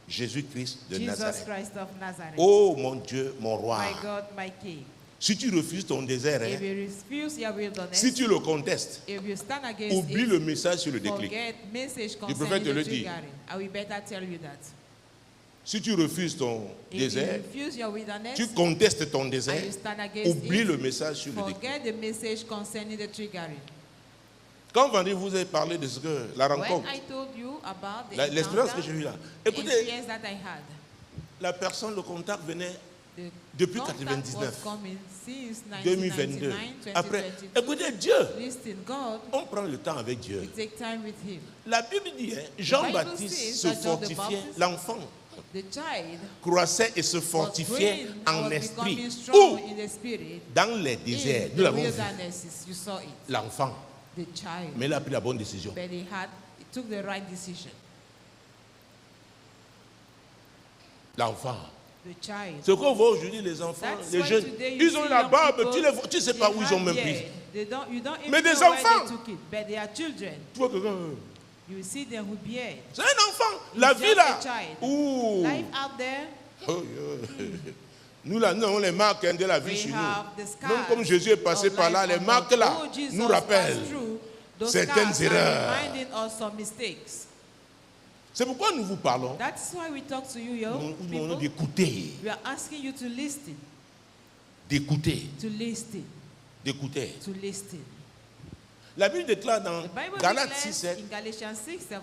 Jésus-Christ de Jesus Nazareth. Christ of Nazareth. Oh mon Dieu, mon roi. My God, my King. Si tu refuses ton désert, If hein, you refuse your wilderness, si tu le contestes, if you stand against oublie it, le message sur le déclic. forget message préfère concerning te the le dire. triggering. I will better tell you that. Si tu refuses ton If désert, you refuse your wilderness, tu contestes ton and désert, you stand against oublie it, le message sur le déclic. forget the message concerning the triggering. Quand vendredi vous avez parlé de ce que la When rencontre, I told you about the l'expérience que encounter, j'ai eue là, the écoutez, experience that I had, la personne, le contact venait the depuis contact 99, was coming since 2022. 1999, Après, 2022. écoutez, Dieu, Listen, God, on prend le temps avec Dieu. we take time with Him. La Bible dit, hein, says Jean-Baptiste se that John the fortifiait, Baptist l'enfant The child croissait et se was fortifiait growing en and was esprit. becoming strong Où? in the spirit. Dans les déserts, In nous the l'avons vu. wildernesses, you saw it. L'enfant, The child. mais il a pris la bonne décision. But he took the right decision. L'enfant. The child. Ce qu'on voit aujourd'hui, les enfants, That's les why jeunes, today you ils ont see la young barbe, people, tu ne sais pas où ils ont même yeah, pris. you don't even Mais des know where enfants. they took it, but they are children. Tu vois quelqu'un, You see them with beard. c'est un enfant. La It's vie just là. a child. Ouh. Life out there, Oh, yeah. Nous, là, nous avons les marques de la vie We sur have nous. the scars Même comme Jésus est passé of par là, life les on marques us. là Oh, Jesus nous rappellent passed through. Those certaines scars are erreurs. reminding us some mistakes. C'est pourquoi nous vous parlons. That's why we talk to you, Nous young nous demandons people. d'écouter, We are asking you to listen, d'écouter, to listen, d'écouter. to listen. La Bible déclare dans The Bible Galates declares 6:7, in Galatians 6:7,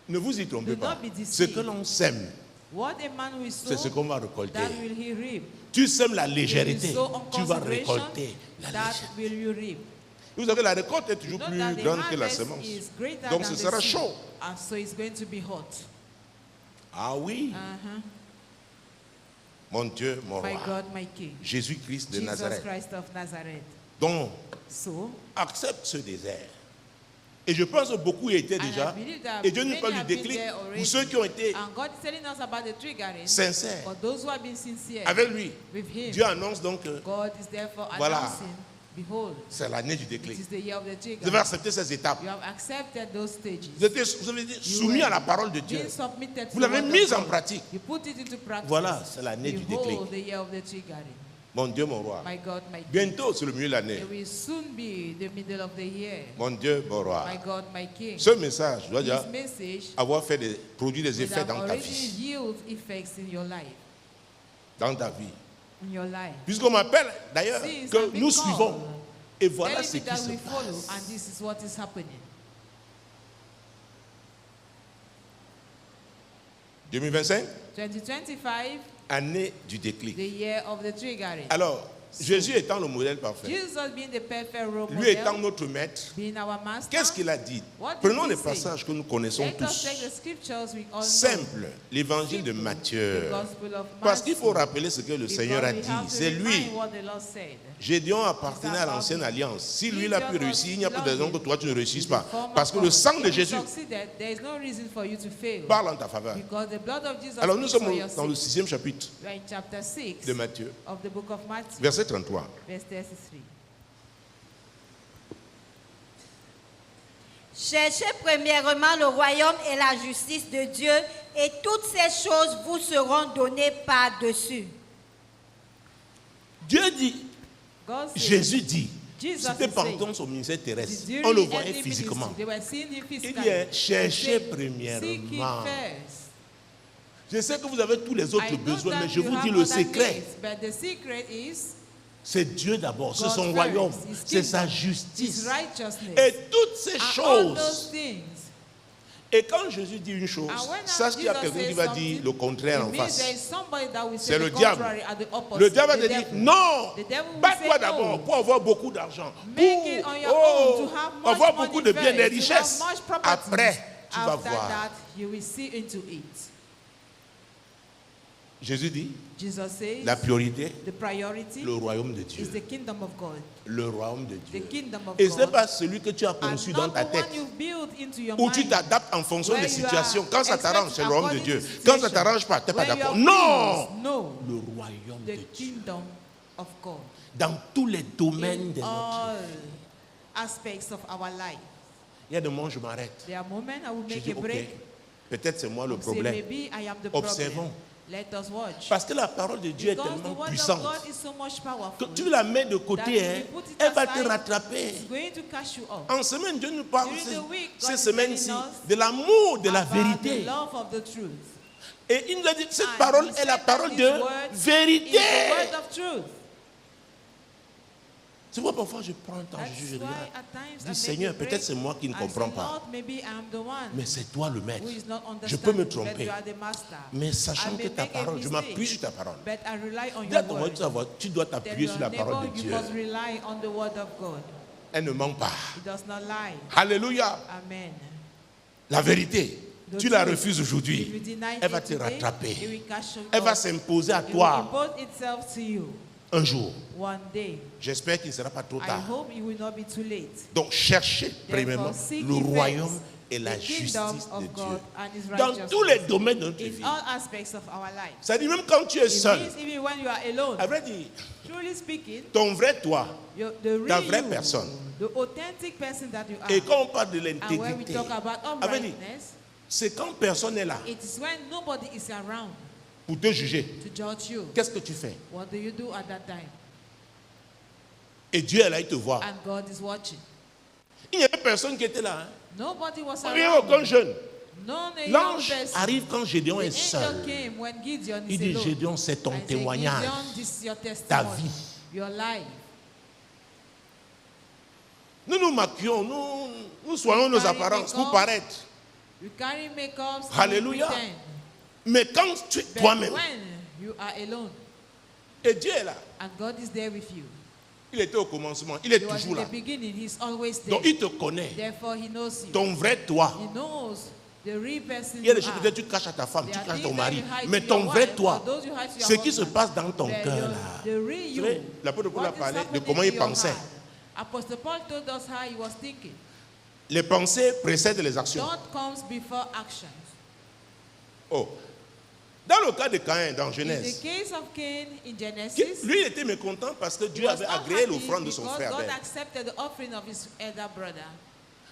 ne vous y trompez Do pas. not be deceived. Ce que l'on sème, what a man will sow, c'est ce qu'on va récolter. that will he reap. Tu sèmes la If you légèreté, sow tu vas unconsideration, récolter la that légèreté. will you reap. Vous savez, la récolte est toujours Note plus that the grande que la harvest semence. is greater Donc than ce the sera seed, chaud. and so it's going to be hot. Ah oui, Uh-huh. mon Dieu, mon My roi. God, my King. Jésus-Christ de Jesus Nazareth. Christ of Nazareth. Donc, So, accepte ce désert. Et je pense que beaucoup y étaient and déjà. I believe that Et Dieu nous many parle du have been déclic there already. pour ceux qui ont été And God is telling us about the triggering. sincères For those who have been sincere avec lui. with Him, Dieu annonce donc que God is therefore Voilà. announcing, behold, c'est l'année du it déclic. is the year of the Vous devez triggering. accepter ces étapes. You have accepted those stages. Vous avez été soumis à la parole de Dieu. Being submitted to Vous the l'avez word of mise en God. pratique. You put it into practice. Voilà, c'est l'année du Behold, déclic. the year of the triggering. Mon Dieu, mon roi. My God, my King. Bientôt, c'est le milieu de l'année. It will soon be the middle of the year. Mon Dieu, mon roi. My God, my King. Ce message doit déjà This message avoir fait produit des will effets have dans ta already vie, yield effects in your life. dans ta vie. In your life. Puisqu'on m'appelle d'ailleurs Since que I've been nous called, suivons. Et voilà Telling ce me qui that se we follow, passe. and this is what is happening. 2025, 2025, année du déclic. the year of the triggering. Alors, Jésus étant le modèle parfait, Jesus being the perfect role lui étant model, notre maître, being our master. qu'est-ce qu'il a dit? What did Prenons he les say? passages que nous connaissons Let us tous. take the scriptures we all know. Simple, l'évangile de Simple, Matthieu. the gospel of Parce qu'il faut Matthew. rappeler ce que le Because Seigneur a we dit. have to C'est lui. remind what the Lord said. Gédéon appartenait à l'ancienne alliance. Si lui il a pu réussir, il n'y a pas de raison que toi tu ne réussisses pas. The former Parce que le sang de If you Jésus succeeded, there is no reason for you to fail. parle en ta faveur. Because the blood of Jesus Alors nous speaks sommes for your dans le sake. 6e chapitre We are in chapter 6 de Matthieu, of the book of Matthew, verset 33. verse 33. Cherchez premièrement le royaume et la justice de Dieu, et toutes ces choses vous seront données par-dessus. Dieu dit, God said, Jésus dit, Jesus c'était is pendant saying, son ministère terrestre, during on le the voyait earthly physiquement. ministry, they were seeing him Il physically. dit, He cherchez said, Seek premièrement. him first. Je sais que vous avez tous les autres I know besoins, that mais je you vous have dis le other secret. needs, but the secret is C'est Dieu d'abord, c'est God son first, royaume, His c'est sa kingdom, justice. His righteousness. Et toutes ces And all those choses. things. Et quand Jésus dit une chose, And when sache qu'il y a Jesus quelqu'un qui says va something, dire le contraire en It means there face. is somebody that will C'est say le the diable. contrary at the opposite. Le diable va The te dire, devil. non, The devil will bats-toi say d'abord no. pour avoir beaucoup d'argent, Make it on your own to have much avoir money beaucoup de biens, des first, to richesses. have much property. Après, tu vas After voir. that, you will see into it. Jésus dit, Jesus says la priorité, the priority le royaume de is Dieu. the kingdom of God. Le royaume de The Dieu. kingdom of Et ce n'est God. pas celui que tu as And conçu dans not ta the tête. one you build into your Où tu mind. t'adaptes en fonction Where des you situations. are Quand ça t'arrange, c'est le royaume de according Dieu. to the Quand ça situation. t'arrange pas, tu n'es pas Where you d'accord. are Non! pleased. No. Le royaume de The Dieu. kingdom of God. Dans tous les domaines de In notre all vie. aspects of our life. Il y a des moments où je m'arrête. There are moments I will Je make dis, a ok, break. peut-être c'est moi le and say, problème. maybe I am the Observons. problem. Let us watch. Parce que la parole de Dieu est Because the tellement word puissante of God is so much que powerful. tu la mets de côté, that hein, if you put it elle va te aside, rattraper. It's going to catch you up. En semaine, Dieu nous parle During the week, God ces is semaines-ci telling us de l'amour, de la about vérité. the love of the truth. Et il nous a dit, cette And parole he est said la that parole this de word is vérité. the word of truth. Tu vois, parfois je prends le temps, That's je why regarde. at times Je I dis, make Seigneur, a break peut-être c'est moi qui ne and comprends say, pas. Lord, maybe I am the one Mais c'est toi le maître. who is not Je peux me understanding, but tromper. you are the master. Mais sachant I que may ta make a parole, je mistake, m'appuie sur ta parole. But I rely on Dis à your ton word. voisin, tu dois Then t'appuyer your sur la parole neighbor, de you Dieu. must rely on the word of God. Elle ne ment pas. It does not lie. Alléluia. Amen. La vérité, The tu la truth, refuses if you aujourd'hui. deny Elle va it te today, rattraper. it will catch you Elle va up. s'imposer à It will toi impose itself to you un jour. one day. J'espère qu'il ne sera pas trop I tard. hope it will not be too late. Donc cherchez premièrement seek le ye first royaume et the la kingdom justice of de God Dieu. and His Dans righteousness. tous les domaines de notre In vie. all aspects of our life. Ça dit même quand tu es It seul. means even when you are alone. À vrai dire, Truly speaking, ton vrai toi. the Ta real vraie you, personne. the authentic person that you are. Et quand on parle de And when we l'intégrité, talk about à vrai dire, uprightness, c'est quand personne n'est là. it is when nobody is around. pour te juger. to judge you. Qu'est-ce que tu fais? What do you do at that time? Et Dieu est là, il te voit. And God is watching. Il n'y avait personne qui était là. Hein. Nobody was Il n'y avait aucun around. jeune. None a young L'ange person. arrive quand Gédéon est The seul. angel came when Gideon Il is dit, alone. Gédéon, c'est ton I say, témoignage. Gideon, this is your Ta testimony, vie. your life. Nous nous maquillons, nous soignons nos apparences pour paraître. You carry makeup, Alléluia. pretend. Mais quand tu es But toi-même, when you are alone et Dieu est là. and God is there with you, Il était au commencement, il est he was in toujours the là. beginning, he's always there. Donc il te connaît. Therefore, he knows you. Ton vrai toi. He knows the real person Il y a des you choses are. que tu caches à ta femme, tu There are caches à ton things that mari. you hide Mais to ton your vrai wife, toi, or those you hide to your ce qui se husband. passe dans ton But cœur là. the real you, Vous savez, l'apôtre Paul a what is parlé de happening comment in il your pensait. heart. Apostle Paul told us how he was thinking. Les pensées précèdent les actions. Thought comes before actions. Oh. Dans le cas de Caïn, dans In Genèse, the case of Cain in Genesis, lui il était mécontent parce que he Dieu was avait not agréé happy l'offrande de son because frère God Abel. accepted the offering of his elder brother.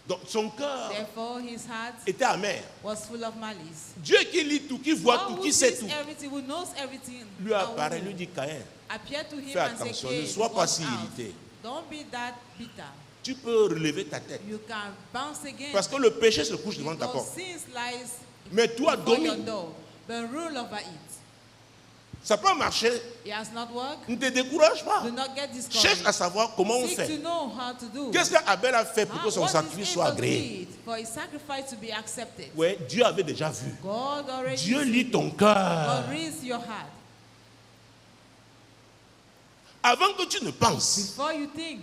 Donc son cœur Therefore, his heart était amer. was full of malice. Dieu qui lit tout, qui voit God tout, who qui sait sees tout, everything, who knows everything, lui and apparaît, who lui dit Caïn, appear to him fais and say, attention, ne "Cain, sois pas watch si out. irrité. Don't be that bitter. Tu peux relever ta tête. You can bounce again. Parce que le péché se couche devant ta Because porte. sin lies Mais toi, before your domine. door, but rule over it. Ça peut marcher. It has not worked. Ne te décourage pas. Do not get Cherche à discouraged. savoir comment on Seek to fait. know how to do. Qu'est-ce qu'Abel a fait pour que son What sacrifice is soit Abel agréé? did for his sacrifice to be accepted? Oui, Dieu avait déjà vu. God already Dieu sees lit it. ton cœur. God reads your heart. Avant que tu ne penses, Before you think,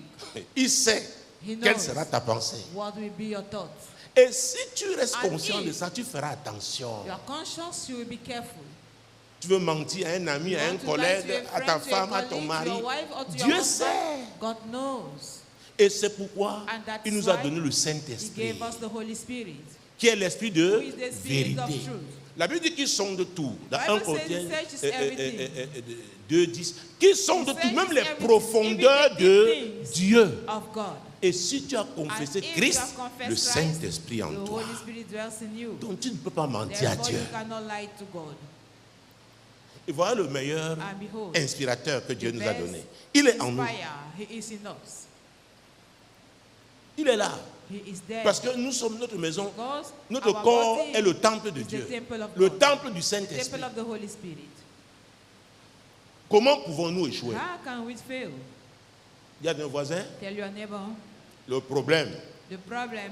il sait he knows quelle sera ta pensée. what will be your thoughts. Et si tu restes And conscient if de ça, tu feras attention. You are conscious, you will be careful. Tu veux mentir à un ami, You à un want to lie to collègue, a à friend, ta to a femme, à ton colleague, mari. to your wife or to your Dieu husband. sait. God knows. Et c'est pourquoi And that's il nous a why donné le He Saint-Esprit, gave us the Holy Spirit. qui est l'esprit de Who is the spirit of vérité. truth. La Bible dit qu'il sonde tout. Dans Bible 1 says Corinthiens he searches everything. 2:10, qu'il sonde He tout, searches même les everything, profondeurs even the de deep things. Dieu. Of God. Et si tu as And confessé if you Christ, have confessed le Christ, Saint-Esprit en the toi. Holy Spirit dwells in you. Donc tu ne peux pas mentir à Therefore, Dieu. you cannot lie to God. Et voilà le meilleur And behold, inspirateur que Dieu the nous a best donné. Il est en nous. inspire, He is in us. Il est là. He is there. Parce que nous sommes notre maison. Because Notre our corps body est le temple de is the Dieu. temple of Le God. temple du The Saint-Esprit. temple of the Holy Spirit. Comment pouvons-nous échouer? How can we fail? Il y a un voisin. Tell your neighbor, Le problème, the problem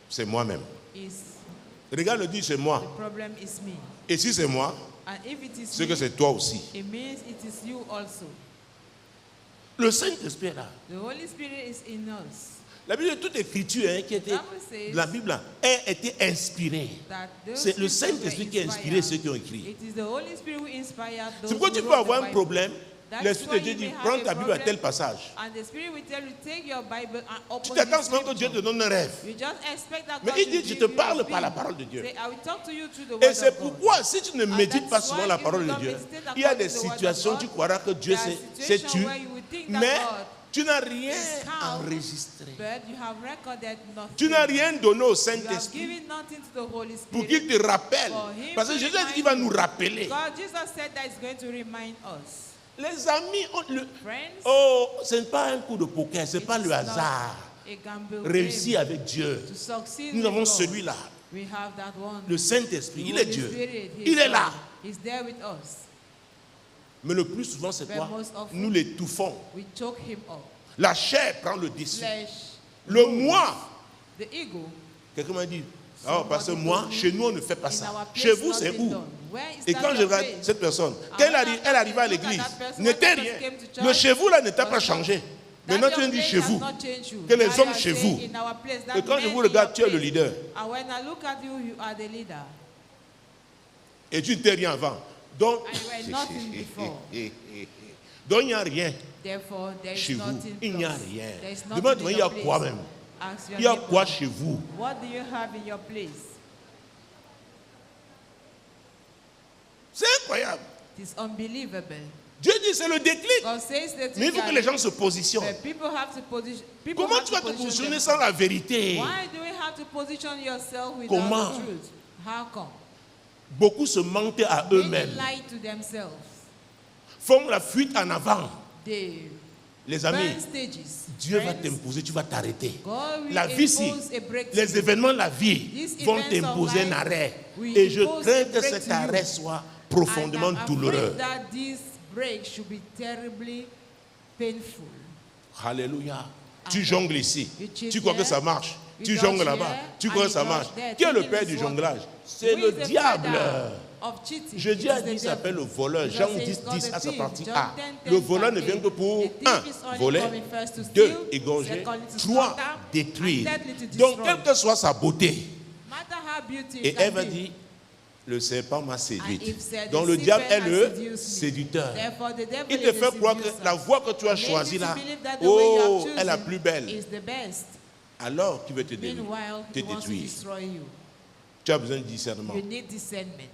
c'est moi-même. is Regarde, le dit, c'est moi. the problem is me. Et si c'est moi, And if it is c'est que me, c'est toi aussi. it means it is you also. Le Saint-Esprit est là. The Holy Spirit is in us. La Bible, toute écriture qui était Bible says la Bible a été inspirée. That those C'est le scriptures Saint-Esprit were qui a inspiré inspired. ceux qui ont écrit. It is the Holy Spirit who inspired those C'est pourquoi who tu peux wrote the avoir un Bible. problème. That's L'Esprit de why Dieu you dit, may have prends a ta Bible à problem, tel passage. And the Spirit will tell you, take your Bible and Tu open t'attends this seulement que Dieu te scripture. donne un rêve. You just expect that Mais God il will dit, je give te you parle a par la vision. parole de Dieu. Say, I will talk to you through the Et word c'est of God. pourquoi, si tu ne médites pas that's souvent why la if parole you de don't Dieu, meditate il y a according des to the word of situations où God, tu croiras que Dieu there are c'est situations tu, where you will think that mais God tu n'as rien is calm, enregistré. but you have recorded nothing. Tu n'as rien donné au You have Saint-Esprit given nothing to the Holy pour Spirit. qu'il te rappelle. For him Parce que to Jésus a dit remind qu'il va you. nous rappeler. God, Jesus said that He's going to remind us. Les amis, Friends, ce n'est pas un coup de poker, ce n'est it pas is le not hasard. a gamble Réussir game. avec Dieu. To succeed Nous with avons God, celui-là, we have that one. le Saint-Esprit. The Il est Holy Dieu. Spirit, He Il is est là. God. He's there with us. Mais le plus souvent, c'est But quoi? most often, Nous l'étouffons. We choke Him up. La chair prend le dessus. Flesh, Le moi. the ego. Quelqu'un m'a dit, oh, parce que moi, chez nous, on ne fait pas In ça. our place, Chez vous, c'est nothing où? done. Where is Et that quand je your regarde place? cette personne, And quand when elle arrive à look at l'église, that person, n'était when that rien. person came to church, Le chez vous, là, n'était pas was changé. That Maintenant, tu your dis place chez has vous. not changed you. Que les Now hommes you are chez saying vous. in our place, that Et quand je men vous in regarde, your tu es le place. leader. And when I look at you, you are the leader. Et tu n'étais rien avant. Donc, And you were nothing before. donc il n'y a rien Therefore, there is chez vous. nothing Il n'y a plus. rien. There is Demande-moi, nothing in il y a your quoi place. même? Ask your Il y a neighbor, quoi chez vous? what do you have in your place? C'est incroyable. It is unbelievable. Dieu dit c'est le déclic. God says that Mais il faut que les gens se positionnent. but people have to position. People Comment have tu to vas te position positionner themselves. sans la vérité? Why do we have to position yourself without Comment? the truth? How come? Beaucoup se mentent à eux-mêmes. lie to themselves. Font la fuite en avant. They Les amis, burn stages. Dieu va Friends, t'imposer, tu vas t'arrêter. God will La vie, si, impose a break to les you. événements de la vie These vont events of t'imposer un life arrêt. will Et je impose crains a que break cet to you. arrêt soit profondément And I'm douloureux. afraid that this break should be terribly painful. Alléluia. Tu jongles ici. cheat Tu crois que here, ça marche. you Tu dodge jongles là-bas. here, Tu and crois que you ça dodge marche. there. Qui est le Thinking père it's du working. jonglage? C'est Who is le the diable. father of cheating? Jésus a It is dit, the s'appelle le devil. voleur. Jesus Jean says 10, God 10 the à sa thief. partie John A. 10, Le voleur ne vient que pour The thief 1. is only Voler, coming first to 2. steal, Égorger, secondly to 3. slaughter, Détruire. and thirdly to Donc, destroy. quelle que soit sa beauté, No matter how beautiful et it can Ève a be. dit, le serpent m'a And séduite. Eve said, Donc "The le diable est serpent has le seduced me." séducteur. Therefore, the devil Il is te the fait croire que seducer. la voie que tu as Make you choisie to là, believe that the way you have oh, est la chosen plus belle. is the best. Alors tu veux te détruire. Meanwhile, Te he wants to détruire. destroy you. Tu as besoin de discernement. You need discernment.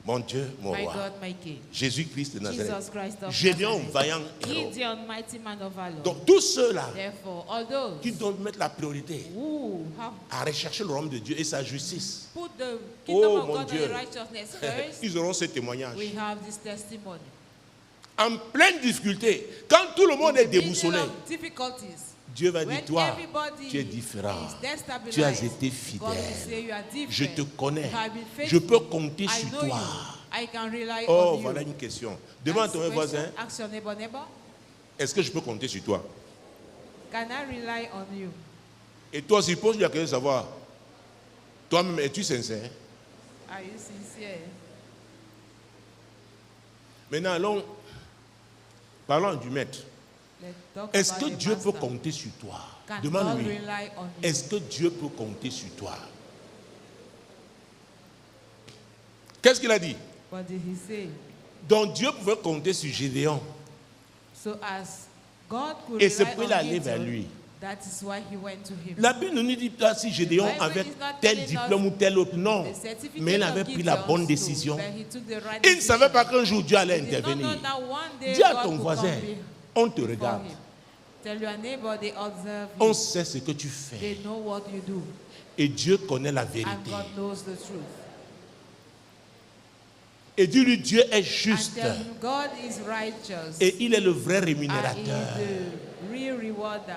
Mon Dieu, mon My roi. God, my King. Jésus-Christ de Nazareth. Jesus Christ of Gédéon, Nazareth. vaillant héros. Gideon, mighty man of valor. Donc tous ceux-là Therefore, all those qui doivent mettre la priorité who have à rechercher le royaume de Dieu et sa justice, put the kingdom oh of mon God Dieu, and righteousness first, ils auront ce témoignage. we have this testimony. En pleine difficulté, quand tout le monde est In the middle déboussolé, of difficulties, Dieu va dire, when toi, everybody tu es différent. is destabilized, Tu as été God will fidèle. say you are different. Je te connais. You have been Je faithful. peux compter I sur know toi. you. I can rely Oh, on you. voilà une question. Demande à ton Ask voisin, question, ask your neighbor, est-ce que je peux compter sur toi? can I rely on you? Et toi aussi, pose-lui la question de savoir, toi-même, es-tu sincère? Are you sincere? Maintenant, parlons du maître. Let's talk Est-ce about que the Dieu peut master. compter sur toi? Can Demande-lui. God rely on you? Est-ce que Dieu peut compter sur toi? Qu'est-ce qu'il a dit? What did he say? Donc Dieu pouvait compter sur Gédéon. So as God could Et c'est rely pour on aller vers Gideon, lui. that is why he went to him. La Bible ne nous dit pas si Gédéon Bible avait is not tel telling diplôme us ou tel autre. Non. The certificate Mais il of avait pris la Gideon, bonne no, décision. but he took the right Il ne decision. savait pas qu'un jour Dieu allait He did not know intervenir. that one day Dis à God ton would voisin, come on te before regarde. him. Tell your neighbor they observe On you. sait ce que tu fais. They know what you do. Et Dieu connaît la And vérité. God knows the truth. Et dis-lui, Dieu est And juste. tell him God is righteous. Et il est le vrai And he rémunérateur. is the real rewarder.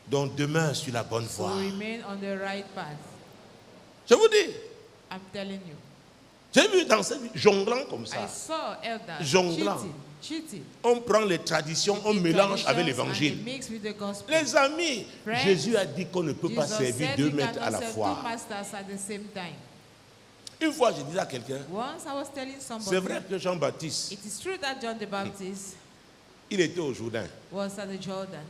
Donc demeure sur la bonne So voie. remain on the right path. Je vous dis, I'm telling you. j'ai vu dans cette vie, jonglant comme I ça. saw elders Jonglant. cheating. On prend les traditions, on mélange avec l'évangile. Mix with the gospel. Les amis, Friends, Jésus a dit qu'on ne peut pas Jesus servir said deux we maîtres cannot à la serve fois. two masters at the same time. Une fois, je disais à quelqu'un, Once I was telling somebody, c'est vrai que Jean-Baptiste, it is true that John the Baptist il était au Jourdain. was at the Jordan.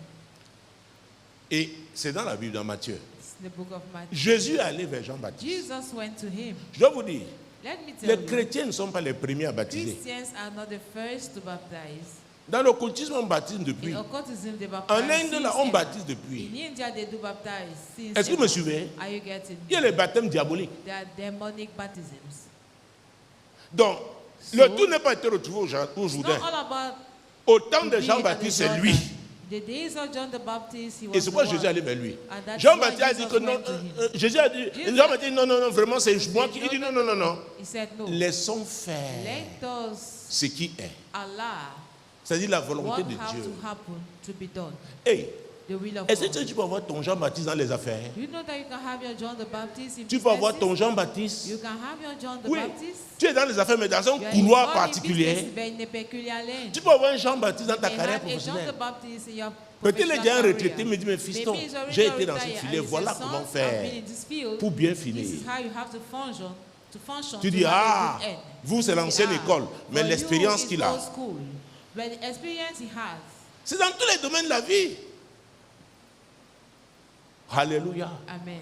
Et c'est dans la Bible, dans Matthieu. It's the book of Matthew. Jésus est allé vers Jean-Baptiste. Jesus went to him. Je dois vous dire, Let me tell les you, chrétiens ne sont pas les premiers à baptiser. Christians are not the first to baptize. Dans l'occultisme, on baptise depuis. In occultism, they En baptize Inde, là, since on ever. baptise depuis. In India, they do baptize since Est-ce que vous me ever. suivez? Are you getting? Il y a les baptêmes diaboliques. They are demonic baptisms. Donc, le tout n'est pas été retrouvé au It's Jourdain. not all about Au temps de to be at Jean-Baptiste, the c'est lui. Jordan. The days of John the Baptist, he was Et c'est pourquoi the Jésus one. est allé vers lui. And that's Jean-Baptiste why a dit Jesus que non. went to him. Jésus a dit, Jesus- Jean-Baptiste, non, non, non, vraiment, c'est moi qui. Il dit non, non, non, non. He said no. Laissons faire Let us ce qui est. allow C'est-à-dire la what volonté de have Dieu. to happen to be done. Hey, The will of est-ce God. que tu peux avoir ton Jean-Baptiste dans les affaires? You know that you can have your John the Baptist in Tu peux avoir ton businesses? Jean-Baptiste? You can have your John the Oui. Baptist. Tu es dans les affaires, mais dans un You are couloir involved in particulier. business, but in a peculiar lane. Tu peux avoir un Jean-Baptiste dans You ta may carrière have a John the professionnelle. Baptist in your Peut-être il est professional déjà un career. retraité, mais il dit, mais fiston, Maybe he's already j'ai été dans ce retired, filet, and he voilà says, comment "Son, I've faire been in this field. pour bien This finir. is how you have to function Tu to dis, have ah, a good end." vous c'est You say, l'ancienne "Ah, école, mais for l'expérience you, qu'il it's a. old school. But the experience he has. C'est dans tous les domaines de la vie. Alléluia. Amen.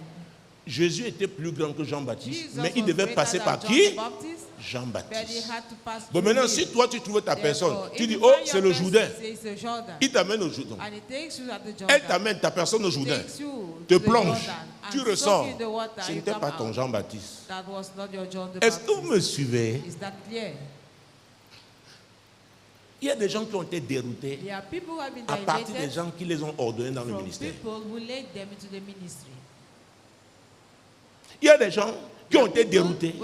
Jésus était plus grand que Jean-Baptiste, Jesus mais il was devait greater passer than par John qui? the Baptist, but he Jean-Baptiste. had to pass Bon, through maintenant, him. si toi tu trouves ta personne, Therefore, tu if dis, you oh, find c'est your le person, Jourdain. it's the Jordan. Il t'amène au Jourdain. And he takes you at the Jordan. Elle t'amène ta personne au Jourdain. Takes you Te to the plonge. Jordan and Tu soak ressors. you in the water, Ce you n'était come pas ton out. Jean-Baptiste. That was not your John the Est-ce que vous Baptist. me suivez? Is that clear? Il y a des gens qui ont été déroutés There are people who have been à partir des diverted gens qui les ont ordonnés dans le from ministère. people who led them into the ministry. Il y a des gens, qui ont été déroutés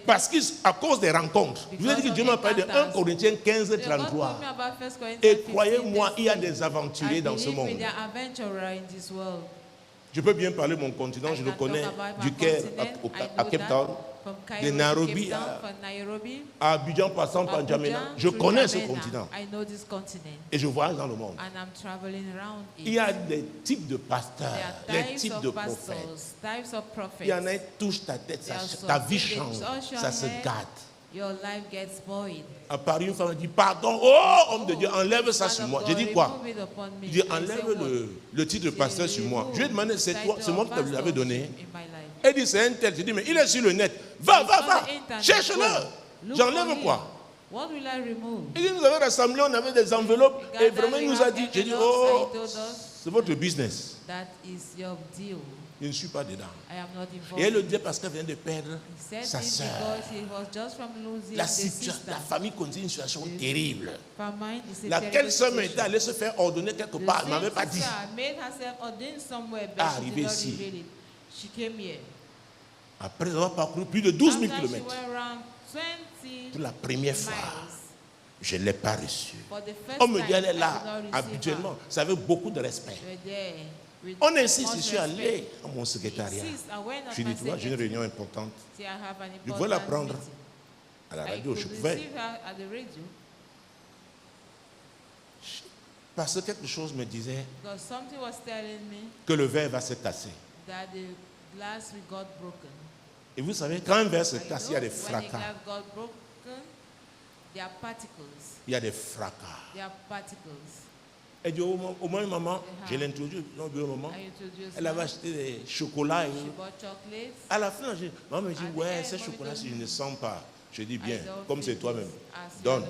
parce qu'à cause des rencontres. Je vous ai dit que Dieu m'a parlé de 1 Corinthiens 15, 33. Et croyez-moi, il y a des aventuriers dans ce monde. Je peux bien parler de mon continent, je le connais, du Caire à Cape Town, de Nairobi à Abidjan, passant par N'Djamena. Je connais ce continent. Et je voyage dans le monde. Il y a des types de pasteurs, des types de prophètes. Il y en a qui touchent ta tête, ta vie change, ça se gâte. À Paris, une femme me dit, pardon, oh homme de Dieu, enlève ça sur moi. J'ai dit quoi? Il dit, enlève le titre de pasteur sur moi. Je lui ai demandé, c'est toi, c'est moi qui te l'avais donné. Elle dit, c'est un tel. J'ai dit, mais il est sur le net. Va, cherche-le. J'enlève quoi? Il dit, nous avons rassemblé, on avait des enveloppes. Et vraiment, il nous a dit, j'ai dit, oh, c'est votre business. Je ne suis pas dedans. Et elle le dit parce qu'elle vient de perdre sa soeur. La famille continue une situation terrible. Laquelle soeur m'était allée se faire ordonner quelque part, elle ne m'avait pas dit. Arrivée ici. Après avoir parcouru plus de 12 000 km. Pour la première fois, je ne l'ai pas reçue. On me dit, elle est là, habituellement. C'est avec beaucoup de respect. On insiste, je suis allé à mon secrétariat. Je lui ai dit, tu vois, j'ai une réunion importante. Je pouvais la prendre à la radio, je pouvais. Parce que quelque chose me disait que le verre va se casser. Et vous savez, quand un verre se casse, il y a des fracas. Il y a des fracas. Elle dit au moins maman, je l'ai introduit au moment. Elle avait acheté des chocolats. À la fin, maman me dit, ouais, ces chocolats, si je ne sens pas, je dis bien, comme c'est toi-même, donne.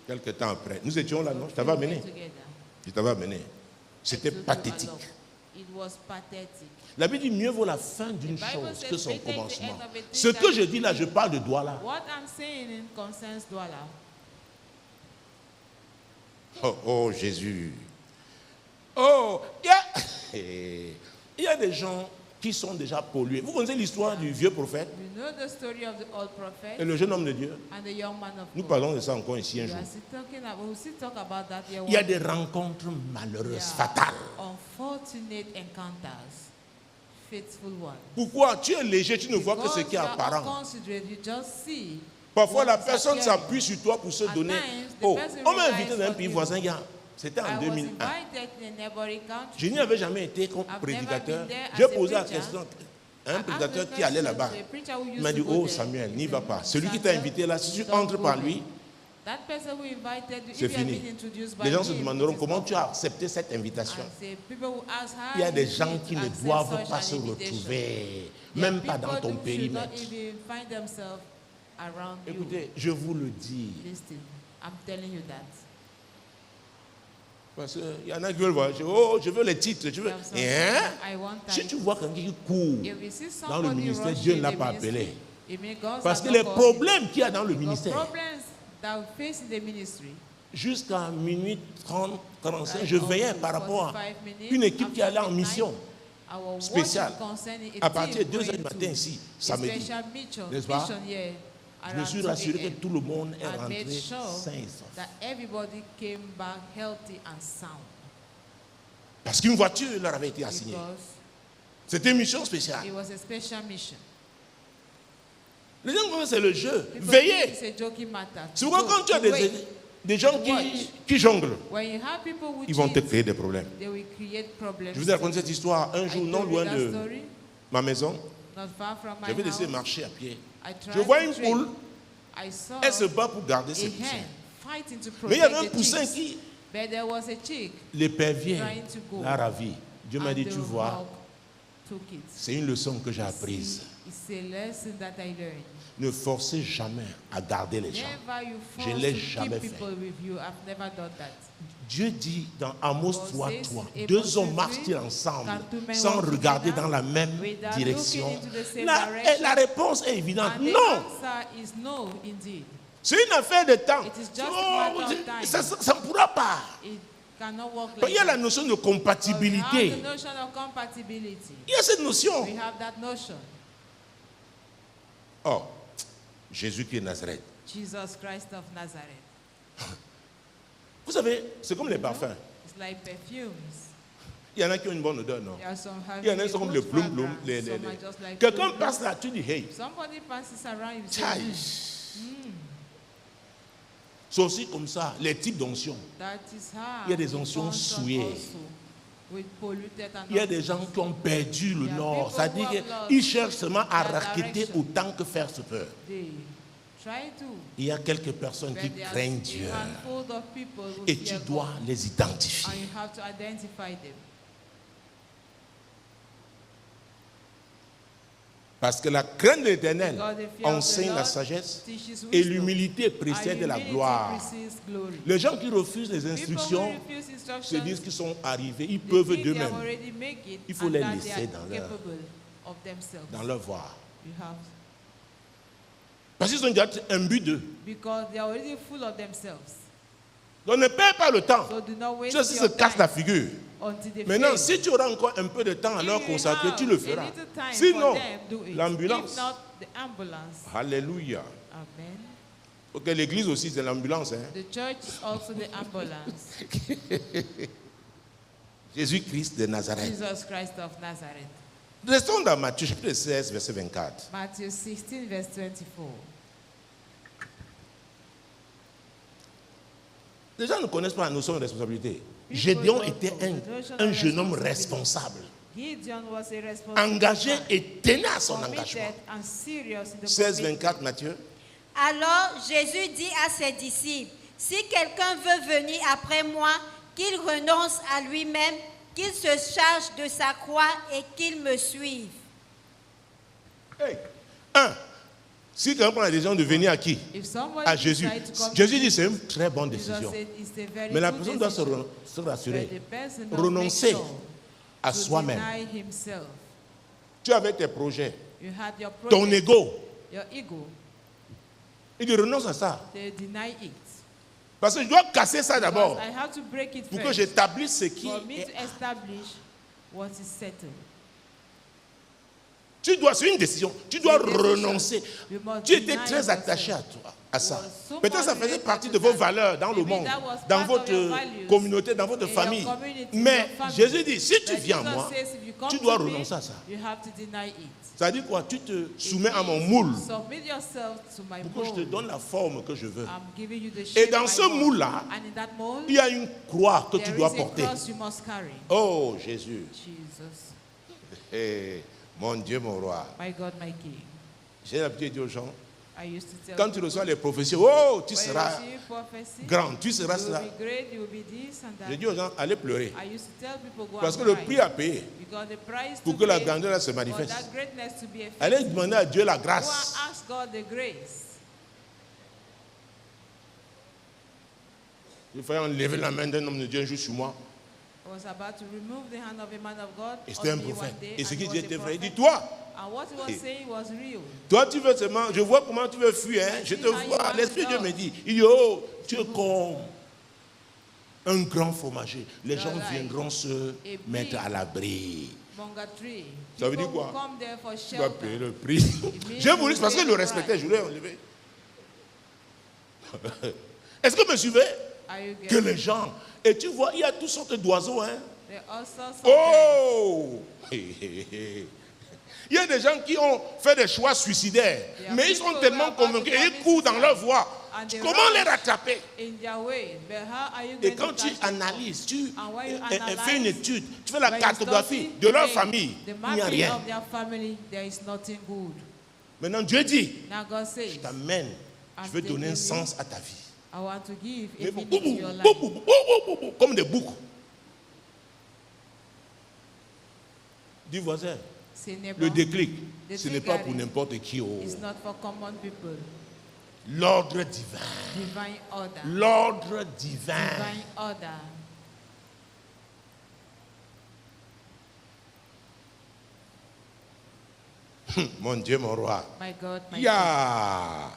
Quelque temps après, nous étions là, non? Je t'avais amené. Je t'avais amené. C'était pathétique. La Bible dit, mieux vaut la fin d'une chose que son commencement. Ce que je dis là, je parle de Douala. Oh, Jésus. Oh, il y a des gens qui sont déjà pollués. Vous connaissez l'histoire du vieux prophète et le jeune homme de Dieu? Nous parlons de ça encore ici un jour. Il y a des rencontres malheureuses, fatales. Pourquoi? Tu es léger, tu ne vois que ce qui est apparent. Parfois, la personne s'appuie sur toi pour se donner. Oh, on m'a invité dans un pays voisin, c'était en 2001. Je n'y avais jamais été comme prédicateur. J'ai posé la question à un prédicateur qui allait là-bas. Il m'a dit, oh Samuel, n'y va pas. Celui qui t'a invité là, si tu entres par lui, c'est fini. Les gens se demanderont comment tu as accepté cette invitation. Il y a des gens qui ne doivent pas se retrouver, même pas dans ton périmètre. Écoutez, je vous le dis. Parce qu'il y en a qui veulent voir. Oh, je veux les titres. Je veux. Si tu vois quelqu'un qui court dans le ministère, Dieu ne l'a pas appelé. Parce que les problèmes qu'il y a dans le ministère, jusqu'à minuit 30, 45, je veillais par rapport à une équipe qui allait en mission spéciale. À partir de 2h du matin ici, samedi, n'est-ce pas? Je me suis rassuré que tout le monde est rentré sain et sauf. Parce qu'une voiture leur avait été assignée. C'était une mission spéciale. Les gens pensent que c'est le jeu. Veillez. C'est pourquoi quand tu as des gens qui jonglent, ils vont te créer des problèmes. Je vous ai raconté cette histoire un jour non loin de ma maison. J'avais décidé de marcher à pied. Je vois une poule, elle se bat pour garder ses poussins. Mais il y avait un poussin qui, l'épervier, l'a ravi. Dieu m'a dit, tu vois, c'est une leçon que j'ai apprise. Ne forcez jamais à garder les gens. Je ne l'ai jamais fait. Dieu dit dans Amos 3:3, 2 hommes marchent-ils ensemble sans regarder dans la même direction? La réponse est évidente. Non. C'est une affaire de temps. Ça ne pourra pas. Il y a la notion de compatibilité. Il y a cette notion. Oh, Jésus qui est Nazareth. Jesus Christ of Nazareth. Vous savez, c'est comme les parfums. It's like perfumes. Il y en a qui ont une bonne odeur, non? There are some Il y en a having qui sont a comme good les plumes. fragrance, some are just like Quelqu'un plumes. passe là, tu dis, hey. Somebody passes around, you say, Tchaï. C'est aussi comme ça, les types d'onction. that is how Il y a des we onctions function souillées. also with polluted Il y a des anointings. gens qui ont perdu le Il y a nord. people Ça who dit have lost qu'ils cherchent seulement à their raqueter direction. autant que faire se peut. They try to, Il y a quelques personnes qui but there craignent are Dieu. a handful of people who Et fear tu dois God, les identifier. and you have to identify them. Parce que la crainte de l'Éternel Because the fear of the enseigne la Lord sagesse teaches et wisdom, l'humilité and précède la humility gloire. precedes glory. Les gens qui refusent les People who instructions refuse se instructions, disent qu'ils sont arrivés, ils they peuvent think they have d'eux-mêmes, already make it, Il faut and les that laisser they are dans leur- capable of themselves. dans leur voie. You have, Parce qu'ils ont déjà imbus d'eux. because they are already full of themselves. Donc ne perds pas le temps. So do not waste Ceux-ci se your cassent la time figure. until they Maintenant, fail. si tu auras encore un peu de temps à leur If you consacrer, have tu le a feras. little time Sinon, for them, do it. l'ambulance. If not, the ambulance. Alléluia. Amen. Ok, l'église aussi, c'est l'ambulance. Hein. The church is also the ambulance. Jésus-Christ de Nazareth. Jesus Christ of Nazareth. Restons dans Matthieu chapitre 16, verset 24. Matthew 16, verse 24. Les gens ne connaissent pas la notion de responsabilité. People Gédéon don't était know the notion un of jeune homme responsibility. responsable, Gideon was a responsible engagé man, et tenace à son engagement. committed and serious in the 16, commitment. 24, Matthieu. Alors Jésus dit à ses disciples, si quelqu'un veut venir après moi, qu'il renonce à lui-même, qu'il se charge de sa croix et qu'il me suive. Hey. Un, si quelqu'un prend la décision de venir à qui? If somebody À Jésus. decides to come Jésus to dit c'est une très bonne Jesus décision. said it's a very Mais la good personne doit decision. se rassurer, But the person must renoncer make sure à to soi-même. deny himself. Tu avais tes projets, You had your ton project, ego. your ego. Il dit renonce à ça. They deny it. Parce que je dois casser ça Because d'abord I have to break it pour que first. j'établisse ce qui For me est. to establish what is settled. Tu dois, c'est une décision. Tu dois C'est une décision. renoncer. You must Tu étais deny très yourself. attaché à toi, à ça. Was so Peut-être ça much faisait related partie to de vos that. valeurs dans le Maybe monde, that was dans part of votre your values communauté, dans votre in your famille. community, Mais your family. Jésus dit, si tu But viens à Jesus moi, says, if you come tu dois to me, renoncer à ça. You have to deny it. Ça dit quoi? Tu te soumets It à mon means moule Submit yourself to my pour que je te mold. donne la forme que je veux. I'm giving you the Et shape dans I ce want. moule-là, And in that mold, il y a une croix que tu there dois is a porter. cross you must carry. Oh Jésus, Jesus, Eh, mon Dieu, mon roi. my God, my King. J'ai l'habitude de dire aux gens, I used to tell quand tu people, reçois les prophéties, oh, tu when you seras receive prophecy, grand, tu seras you cela. will be great, you will be this and Je that. dis aux gens, allez pleurer. I used to tell people, go Parce and que le cry. prix à payer Because the price pour to que la pay grandeur se for manifeste. that greatness to be Allez effective. demander à Dieu la Go and grâce. ask God the grace. Il fallait enlever la main d'un homme de Dieu un jour sur moi. I was about to remove the hand of a man of God. Et c'était un on me one prophète. day, Et ce and qu'il he disait was a était vrai. Il dit, prophet. toi, And what he was saying was real. toi tu veux seulement, je vois comment tu veux fuir, hein. Je te vois. L'Esprit de Dieu me dit, il dit, oh, tu es comme un grand fromager. Les gens viendront se mettre à l'abri. Bunga tree. Ça veut dire People quoi? will come there for Tu vas payer shelter. le prix. J'ai voulu, parce que je le respectais, je voulais enlever. Est-ce que vous me suivez? Are you Que getting? les gens, et tu vois, il y a toutes sortes d'oiseaux, hein. There are all sorts of Oh! Il y a des gens qui ont fait des choix suicidaires, mais ils sont tellement convaincus et ils courent dans leur voie. Comment les rattraper? in their way. But how are you Et going quand to tu catch them up? analyses, tu And when you fais une analyze, étude, tu fais la when you cartographie study de leur the- famille, the il n'y a mapping rien. of their family, there is nothing good. Maintenant, Dieu dit, Now God says, je t'amène, je veux donner un sens à ta vie. I want to give a Mais meaning to your life. comme des boucs. Dis voisin, Say, neighbor, le déclic, The ce n'est pas pour triggering n'importe qui. Oh. it's not for common people. L'ordre divin. Divine order. L'ordre divin. Divine order. Mon Dieu, mon roi. My God, my Il y a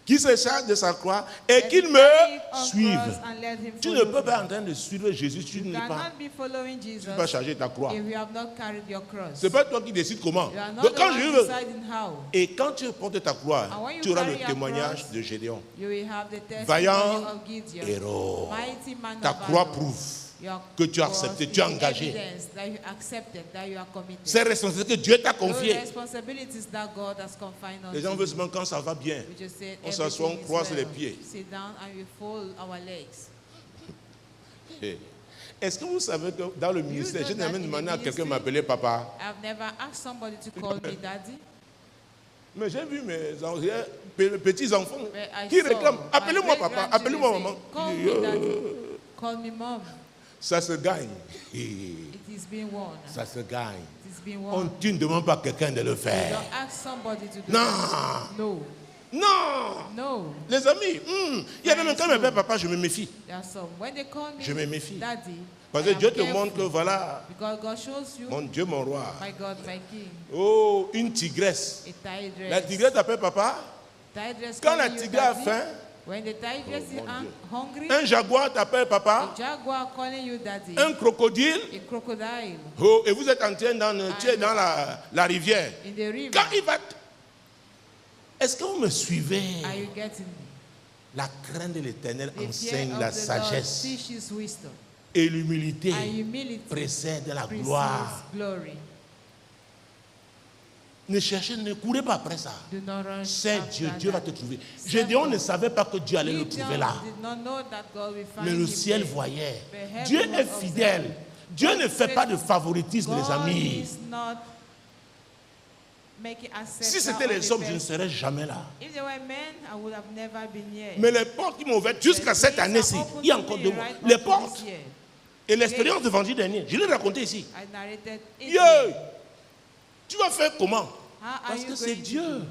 qu'il se charge de sa croix et Let qu'il him me carry on suive. cross and let him Tu ne follow peux me. pas en train de suivre Jésus, tu You n'es pas. cannot be following Tu Jesus ne peux pas charger ta croix. if you have not carried your cross. C'est pas toi qui décides comment. You are not Donc, the quand one je veux, deciding how. et quand tu portes ta croix, And when you tu auras carry le your témoignage cross, de Gédéon. You will have the testimony Vaillant of Gideon, héros. mighty man Ta of croix valor. prouve Your que tu as cross accepté, is tu as the engagé. evidence that you accepted, that you are committed. Ces responsabilités que Dieu t'a Those confiées. responsibilities that God has confined on Les gens you. veulent seulement quand ça va bien. We just said On s'assoit, on everything is croise well. les pieds. Sit down and we fold our legs. Est-ce que vous savez que dans le ministère, know je n'ai that jamais in the demandé à quelqu'un de ministry- m'appeler papa. I've never asked somebody to call me daddy. Mais j'ai vu mes petits-enfants But I qui saw réclament. my Appelez-moi papa, appelez-moi great-grandchildren maman. say, Call me daddy. Call me mom. Ça se gagne. It is being won. Ça se gagne. It is being won. Tu ne demandes pas à quelqu'un de le You faire. don't ask somebody to do Non. that. No. Non. No. Les amis, il y a même quand ils m'appellent papa, je me méfie. There are some. When they call me Je me méfie. daddy, Parce I que am Dieu te careful. montre que voilà, Because God shows you, mon Dieu, mon roi. my God, my King, Oh, une tigresse. a tigress. La tigresse t'appelle papa. Tigress Quand la calling you tigresse a daddy. faim, When the tigress Oh, is mon Dieu. hungry, un jaguar t'appelle papa. a jaguar calling you daddy, Un crocodile. a crocodile Oh, et vous êtes en train tu es dans la rivière. in the river. Quand il va. Est-ce que vous me suivez? Are you getting me? La crainte de l'éternel The fear enseigne of la the Lord sagesse. teaches wisdom, Et l'humilité and humility précède la precedes gloire. glory. Ne courez pas après ça. Do not run C'est after Dieu, Dieu va that. te trouver. Serve Gédéon God. ne savait pas que Dieu allait le Gideon trouver là. did not know that God will find Mais le him ciel there. voyait. But heaven Dieu was est fidèle. observing. Dieu God ne is fait pas de faithful. favoritisme, les God amis. is not making acceptance Si c'était of les the hommes, je ne best. serais jamais là. If they were men, I would have never been here. Mais les portes qui m'ont ouvertes jusqu'à The cette gates année-ci, are open il y a to encore me 2 mois. right Les up to portes this year. et l'expérience de vendredi dernier, je l'ai raconté ici. I narrated it. Yeah. Tu vas faire comment? How are Parce you que c'est going to Dieu. do?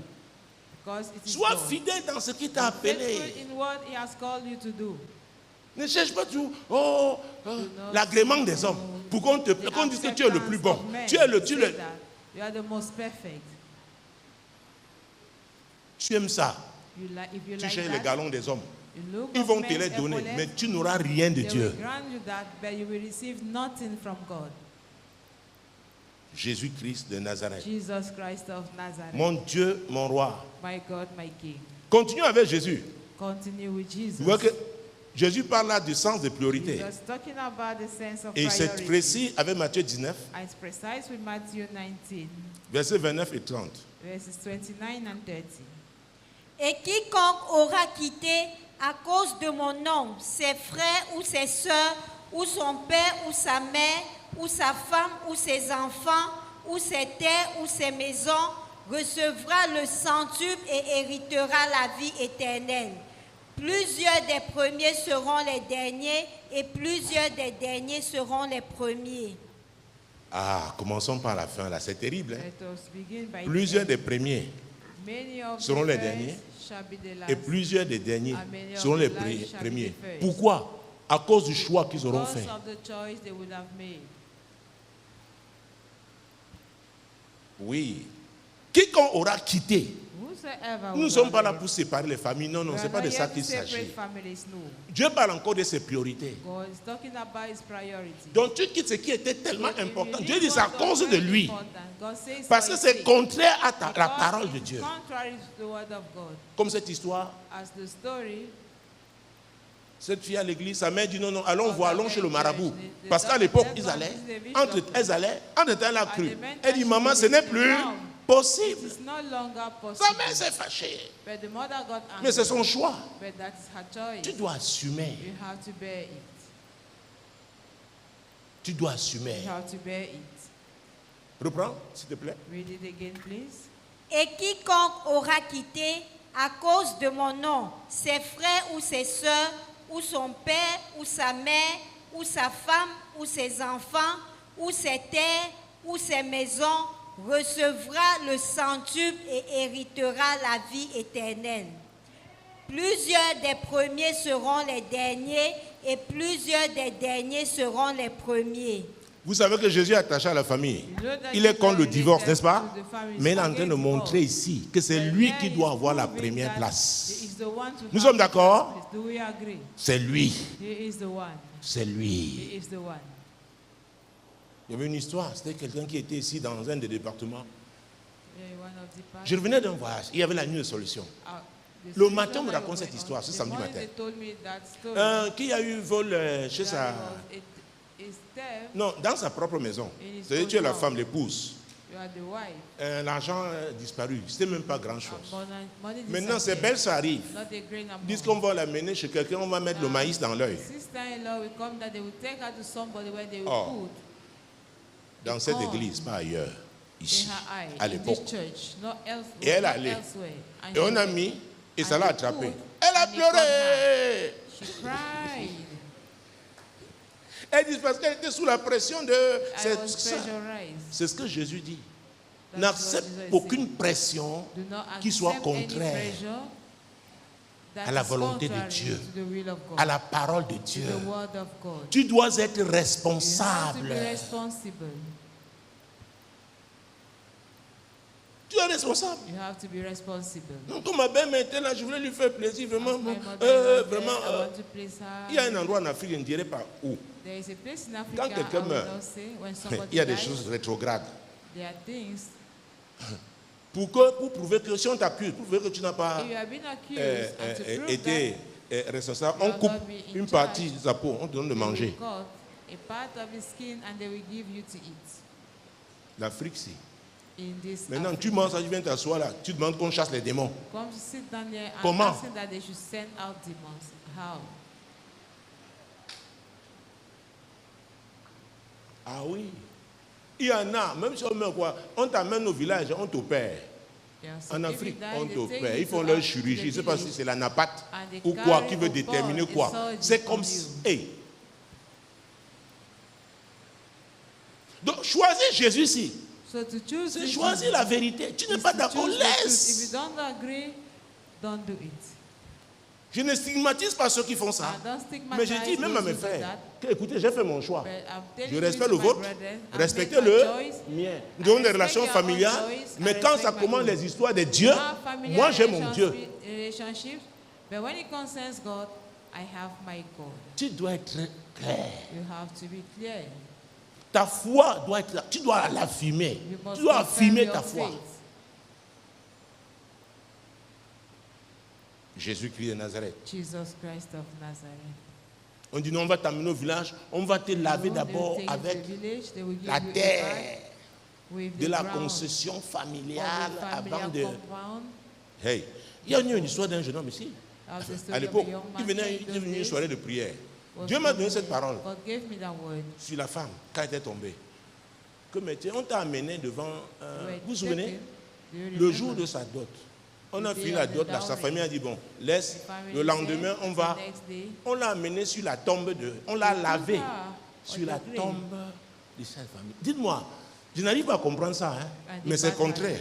Because it is Sois God. fidèle dans ce qu'il t'a appelé. Faithful in what He has called you to do. Ne cherche pas tout. Oh, not l'agrément des hommes. Pour qu'on The dise que tu es le plus bon. acceptance of men. Tu es le. Say that you are the most perfect. Tu aimes ça. If you Tu like cherches les that, galons des hommes. you look Ils of vont te men's les donner, epaulettes, mais tu n'auras rien de they Dieu. will grant you that, but you will receive nothing from God. Jésus-Christ de Nazareth. Jesus Christ of Nazareth. Mon Dieu, mon roi. My God, my King. Continuons avec Jésus. Continue with Jesus. Vous voyez que Jésus parle là du sens de priorité. Jesus talking about the sense of Et c'est priority. précis avec Matthieu 19, And it's precise with Matthew 19, versets 29 et 30. verses 29 and 30. Et quiconque aura quitté à cause de mon nom ses frères ou ses sœurs, ou son père ou sa mère, ou sa femme ou ses enfants, ou ses terres ou ses maisons, recevra le centuple et héritera la vie éternelle. Plusieurs des premiers seront les derniers, et plusieurs des derniers seront les premiers. Ah, commençons par la fin là, c'est terrible. Hein? Let us begin by Plusieurs des premiers many of seront the les first derniers, shall be the et last. plusieurs des derniers And many of seront les the last shall be premiers. the first. Pourquoi? À cause du choix qu'ils auront Because fait. of the choice they would have made. Oui. Quiconque aura quitté. Whosoever Nous ne would sommes pas have là made. pour séparer les familles. Non, non, We ce are n'est pas not de ça here qu'il to separate s'agit. families, no. Dieu parle encore de ses priorités. God is talking about his priority. Donc tu quittes ce qui était tellement If you important. leave Dieu dit c'est à what cause was de very lui. important, God says Parce for que his c'est sake. contraire à la Because parole de it's Dieu. contrary to the word of God. Comme cette histoire, As the story, cette fille à l'église, sa mère dit non, non, allons Of voir, the allons chez le church, marabout. the Parce qu'à doctor l'époque, said, ils "Come allaient, to the village entre doctor." elles allaient, entre temps elle a And cru. the man Elle dit, that maman, she ce n'est believed plus now, it possible. is no longer Sa possible. mère s'est fâchée. But the mother got angry. Mais c'est son choix. But that is her choice. Tu dois assumer. You have to bear it. Tu dois assumer. You have to bear it. Reprends, s'il te plaît. Read it again, please. Et quiconque aura quitté à cause de mon nom ses frères ou ses sœurs, ou son père ou sa mère, ou sa femme ou ses enfants, ou ses terres ou ses maisons, recevra le centuple et héritera la vie éternelle. Plusieurs des premiers seront les derniers, et plusieurs des derniers seront les premiers. Vous savez que Jésus est attaché à la famille. Il est contre le divorce, n'est-ce pas? Mais il est en train de montrer ici que c'est lui qui doit avoir la première place. Nous sommes d'accord? C'est lui. C'est lui. Il y avait une histoire, c'était quelqu'un qui était ici dans un des départements. Je revenais d'un voyage, il y avait la nuit de solution. Le matin, on me raconte cette histoire, ce samedi matin. Qui a eu vol chez sa... Non, dans sa propre maison. C'est-à-dire tu es la femme, l'épouse. L'argent a disparu, c'était même pas grand-chose. Maintenant, ces belles ça arrive. Ils disent qu'on va l'amener chez quelqu'un, on va mettre le maïs dans l'œil. Oh. Dans cette église, pas ailleurs, ici, à l'époque. Et elle allait. Et on a mis, et ça l'a attrapé. Elle a pleuré. Elle dit parce qu'elle était sous la pression de... C'est ce que Jésus dit. N'accepte aucune pression qui soit contraire à la volonté de Dieu, à la parole de Dieu. Tu dois être responsable. Tu es responsable. Donc, comme ma belle-mère était là, je voulais lui faire plaisir. Vraiment, il y a un endroit en Afrique, je ne dirais pas où. Quand quelqu'un meurt, il y a des choses rétrogrades. Pour prouver que si on t'accuse, pour prouver que tu n'as pas été responsable, on coupe une partie de sa peau, on te donne de manger. L'Afrique, si. Maintenant, tu manges ça, tu viens t'asseoir là, tu demandes qu'on chasse les démons. Comment? Ah oui. Il y en a, même si on met quoi, on t'amène au village, on t'opère. En Afrique, on t'opère. Ils font leur chirurgie. Je ne sais pas si c'est la napate ou quoi qui veut déterminer quoi. C'est comme si. Hey. Donc, choisis Jésus ici. C'est choisir la vérité. Tu n'es pas d'accord, laisse. Je ne stigmatise pas ceux qui font ça. Mais je dis même à mes frères, écoutez, j'ai fait mon choix. Je respecte le vôtre, respectez le mien. Nous avons des relations familiales, mais quand ça commence les histoires de Dieu, moi j'ai mon Dieu. Tu dois être clair. Ta foi doit être là. Tu dois l'affirmer. Tu dois affirmer ta foi. Jésus-Christ de Nazareth. On dit non, on va t'amener au village, on va te laver d'abord avec la terre de la concession familiale avant de... Hey, il y a une histoire d'un jeune homme ici. À l'époque, il venait une soirée de prière. Dieu m'a donné cette parole sur la femme quand elle était tombée. Que on t'a amené devant, vous vous souvenez, le jour de sa dot. On a fini la dot, sa famille a dit bon, laisse, le lendemain on l'a amené sur la tombe on l'a lavé sur la tombe de sa famille. Dites-moi, je n'arrive pas à comprendre ça, hein, mais c'est contraire.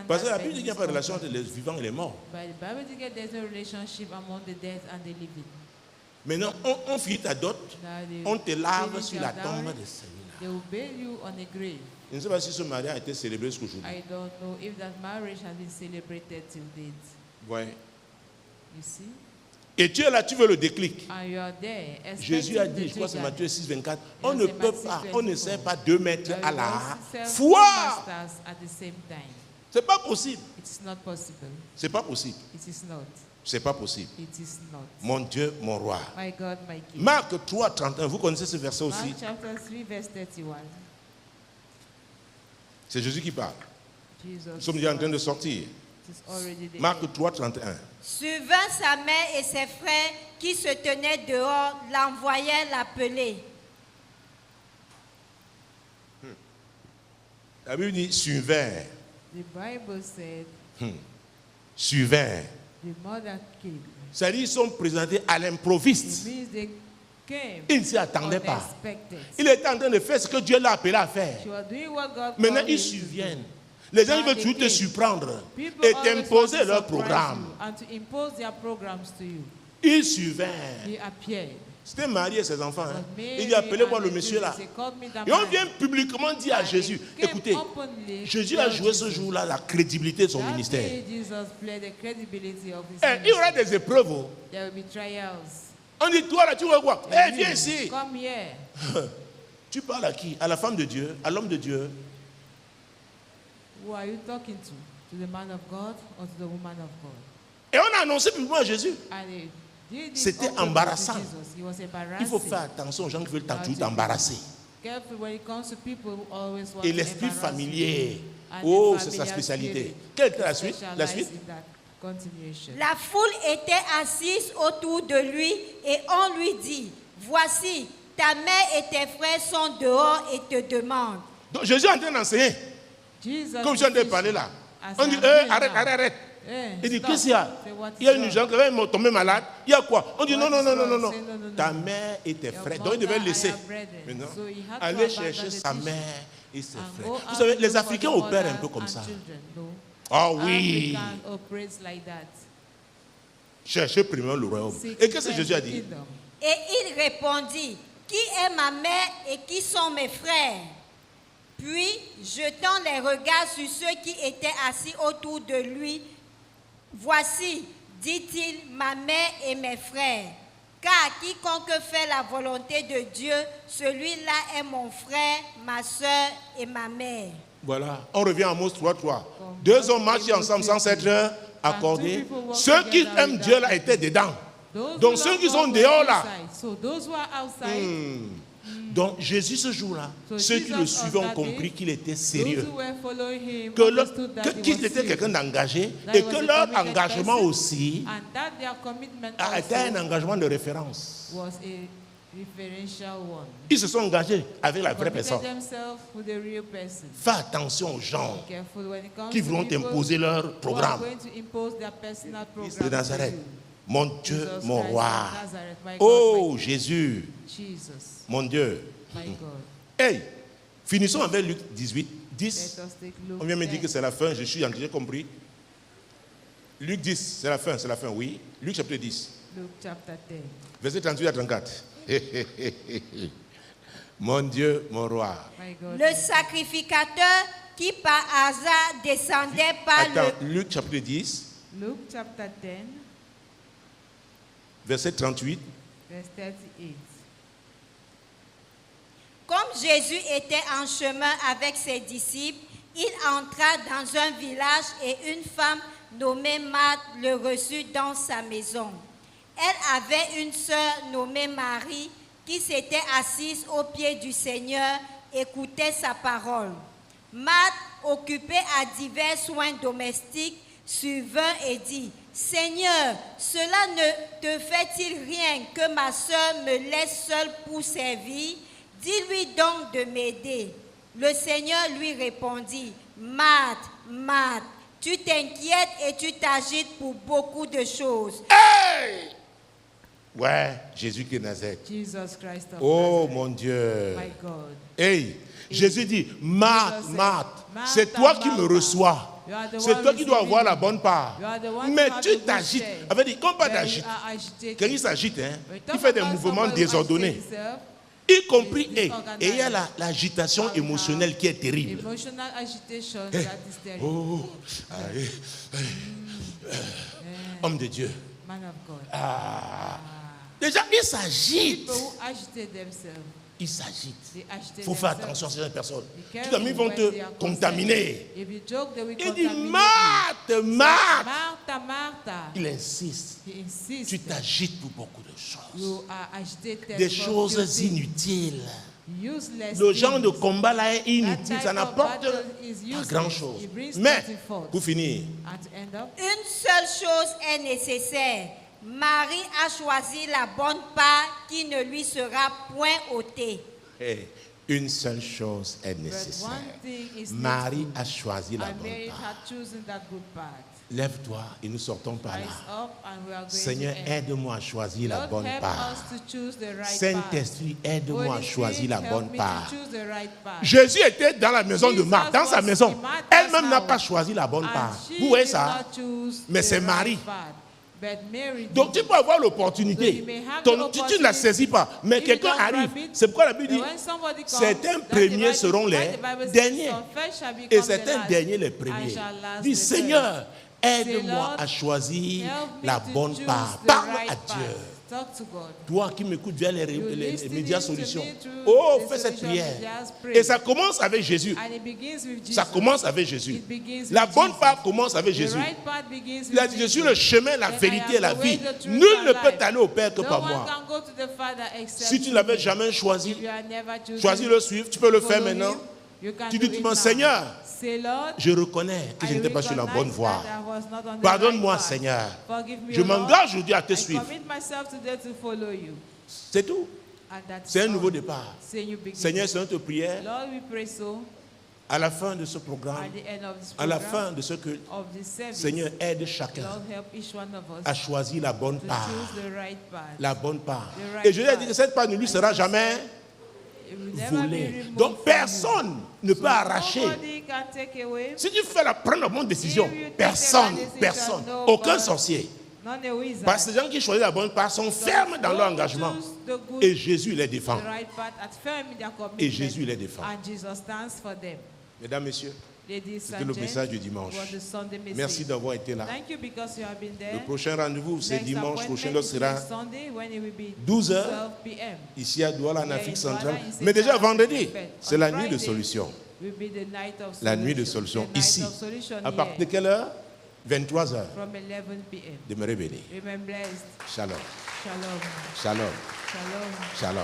Parce que la Bible dit qu'il n'y a pas de relation entre les vivants et les morts. Maintenant, on finit ta dot, on te lave sur la tombe de celui-là. Je ne sais pas si ce mariage a été célébré jusqu'aujourd'hui. Ouais. Et tu es là, tu veux le déclic. Jésus a dit, je crois que c'est Matthieu 6, 24, on ne peut pas, on ne sait pas 2 mètres à la fois. C'est pas possible. C'est pas possible. C'est pas possible. Mon Dieu, mon roi. Marc 3, 31, vous connaissez ce verset aussi? C'est Jésus qui parle. Nous sommes déjà en train de sortir. Marc 3, 31. Suivant sa mère et ses frères qui se tenaient dehors, l'envoyaient l'appeler. La Bible dit suivant. The Bible said, suivant. The mother came. C'est-à-dire qu'ils sont présentés à l'improviste. Il ne s'y attendait pas. Il était en train de faire ce que Dieu l'a appelé à faire. Maintenant, ils surviennent. Les gens veulent toujours te surprendre et t'imposer leur programme. Ils survinrent. C'était Marie et ses enfants. Hein. But Il dit, Mary appelez-moi and le the monsieur là. children, they called me the Et on man. vient publiquement dire à And Jésus, they came écoutez, openly Jésus a tell joué ce Jesus. jour-là la crédibilité de son That ministère. day, Jesus played the credibility of his Eh, il y aura ministry. des épreuves. Oh. There will be trials. On dit, toi là, tu vois quoi? Eh, viens You, ici. Come here. Tu parles à qui? À la femme de Dieu, à l'homme de Dieu. Who are you talking to? To the man of God or to the woman of God? Et on a annoncé publiquement à Jésus. And they did it C'était openly to embarrassant. Jesus. It was Il faut embarrassing. faire attention aux gens qui veulent t'embarrasser. Careful when it comes to people who always want Et to l'esprit embarrass familier. you. And Oh, the c'est sa familiar spécialité. spirit Quelle était la suite? specialized La suite? in that continuation. La foule était assise autour de lui et on lui dit, voici, ta mère et tes frères sont dehors et te demandent. Donc Jésus est en train d'enseigner. Jesus Comme je viens de parler là. as On dit, I'm doing arrête, now. arrête, arrête. Il dit, Stop. qu'est-ce qu'il y a? Say, what Il y a is une wrong? urgence, quelqu'un est tombé malade. Il y a quoi? On dit, What non, non, is non, non, wrong? non, non. Say, no, no, no. Ta mère et tes Your frères. Donc il devait mother laisser. and your brethren. Maintenant, So he had to aller abandon chercher the sa teaching mère et ses and frères. go Vous out savez, to les look for Africains the opèrent un mother peu comme and ça. children. No. Ah oui. African operates like that. Cherchez premièrement le royaume. Seek Et qu'est-ce que first Jésus a the dit? kingdom. Et il répondit, qui est ma mère et qui sont mes frères? Puis, jetant les regards sur ceux qui étaient assis autour de lui, voici, dit-il, ma mère et mes frères. Car quiconque fait la volonté de Dieu, celui-là est mon frère, ma soeur et ma mère. Voilà, on revient à Amos 3:3. Deux hommes marchaient ensemble sans s'être accordés. Ceux qui aiment Dieu là étaient dedans. Those Donc who ceux love qui God sont were dehors là. inside. So those who are outside, Donc Jésus ce jour-là, So ceux qui le Jesus on suivaient ont that compris day, qu'il était those sérieux. who were following him Que understood that he qu'ils was étaient serious. quelqu'un d'engagé That et he was que a leur committed engagement person, aussi and that their commitment était un also engagement de référence. was a referential one. Ils se sont engagés avec la vraie Committed personne. themselves with the real person. Fais attention aux gens Be careful when it comes qui to voudront people t'imposer leur who are programme. going to impose their personal Christ program de Nazareth, to you. mon Dieu, Jesus mon Christ roi. of Nazareth, my God, Oh my Jésus, Jesus, mon Dieu. my God. Hey, finissons avec Luc 18, Let 10. us take Luke On vient me dire 10. que c'est la fin, j'ai compris. Luc 10, c'est la fin, oui. Luc chapitre 10, Luke chapter 10. verset 38 à 34. Mon Dieu, mon roi. My God. Le sacrificateur qui par hasard descendait par Attends, Luc chapitre 10, Luke chapter 10, verset 38. verse 38. Comme Jésus était en chemin avec ses disciples, il entra dans un village et une femme nommée Marthe le reçut dans sa maison. Elle avait une sœur nommée Marie qui s'était assise aux pieds du Seigneur, écoutait sa parole. Marthe, occupée à divers soins domestiques, survint et dit, « Seigneur, cela ne te fait-il rien que ma sœur me laisse seule pour servir? Dis-lui donc de m'aider. » Le Seigneur lui répondit, « Marthe, Marthe, tu t'inquiètes et tu t'agites pour beaucoup de choses. » Hey! Ouais, Jésus qui est Nazareth. Jesus Christ of Oh Nazareth, mon Dieu. my God. Hey, Jésus dit, Marthe, Jesus said, Marthe, Martha, c'est toi qui me Martha, reçois. you are the C'est one toi qui dois receiving avoir la me. bonne part. You are the one Mais who has tu the good t'agites. share. Avec dit, comme pas When you t'agites. are agitated, Quand il s'agite, hein, when you il talk fait des about mouvements somebody who désordonnés. agitates himself, Y compris, is et disorganized. il y a l'agitation How we émotionnelle have qui est terrible. Emotional agitation that is terrible. Oh, aïe, homme de Dieu. Man of God. Déjà, il s'agite. People who agitate themselves, Il s'agite. they agitate Il faut faire themselves. attention à ces personnes. Be Tu careful t'amis, ils vont when te they are contaminer. concerned. If you joke, they will Il dit, contaminate Marthe, you. Marthe. Martha, Martha. Il insiste. He insists. Tu t'agites pour beaucoup de choses. You are agitated Des for choses few things. inutiles. Useless Le genre de things. combat là est That inutile. type Ça of n'apporte battle is pas useless. grand chose. It brings Mais, nothing forth. pour finir, And to end up, Une seule chose est nécessaire. Marie a choisi la bonne part qui ne lui sera point ôtée. une seule chose est but nécessaire. one thing is Marie needful. a choisi la And bonne Mary part. had chosen that good part. Lève-toi et nous sortons par Rise là. up and we are going Seigneur, to end. aide-moi à choisir la Lord, bonne help part. us to choose the right Saint-Esprit, part. aide-moi à Holy choisir Spirit, la help bonne me to part. choose the right part. Jésus était dans la maison de Jesus Marthe, dans sa was maison. in Martha's Elle-même n'a house. pas choisi la bonne And part. she Vous voyez did ça? not choose Mais the c'est right Marie. part. But Mary Donc tu peux avoir l'opportunité. Tu ne la saisis pas. Mais quelqu'un arrive. C'est pourquoi la Bible dit, certains premiers seront les derniers. Et certains derniers les premiers. Dis, Seigneur, aide-moi à choisir la bonne part. Parle à Dieu. Toi qui m'écoutes via les médias solutions. Oh, fais cette prière. Et ça commence avec Jésus. Ça commence avec Jésus. La bonne part commence avec Jésus. Il a dit, je suis le chemin, la vérité et la vie. Nul ne peut aller au Père que par moi. Si tu ne l'avais jamais choisi, choisis le suivre, tu peux le faire maintenant. Tu dis, Seigneur, je reconnais que je n'étais pas sur la bonne voie. Pardonne-moi, Seigneur. Je m'engage aujourd'hui à te suivre. C'est tout. C'est un nouveau départ. Seigneur, c'est notre prière. À la fin de ce programme, à la fin de ce culte, Seigneur, aide chacun à choisir la bonne part. La bonne part. Et je lui ai dit que cette part ne lui sera jamais volée. Donc personne ne peut arracher. Si tu fais prendre la bonne décision, personne, aucun sorcier. Parce que les gens qui choisissent la bonne part sont fermes dans leur engagement. Et Jésus les défend. Et Jésus les défend. Mesdames, Messieurs, c'était le message du dimanche. Merci d'avoir été là. Le prochain rendez-vous, c'est dimanche prochain, ce sera 12h, ici à Douala, en Afrique centrale. Mais déjà vendredi, c'est la nuit de solution. La nuit de solution, ici. À partir de quelle heure? 23h. Demeurez bénis. Shalom. Shalom. Shalom. Shalom.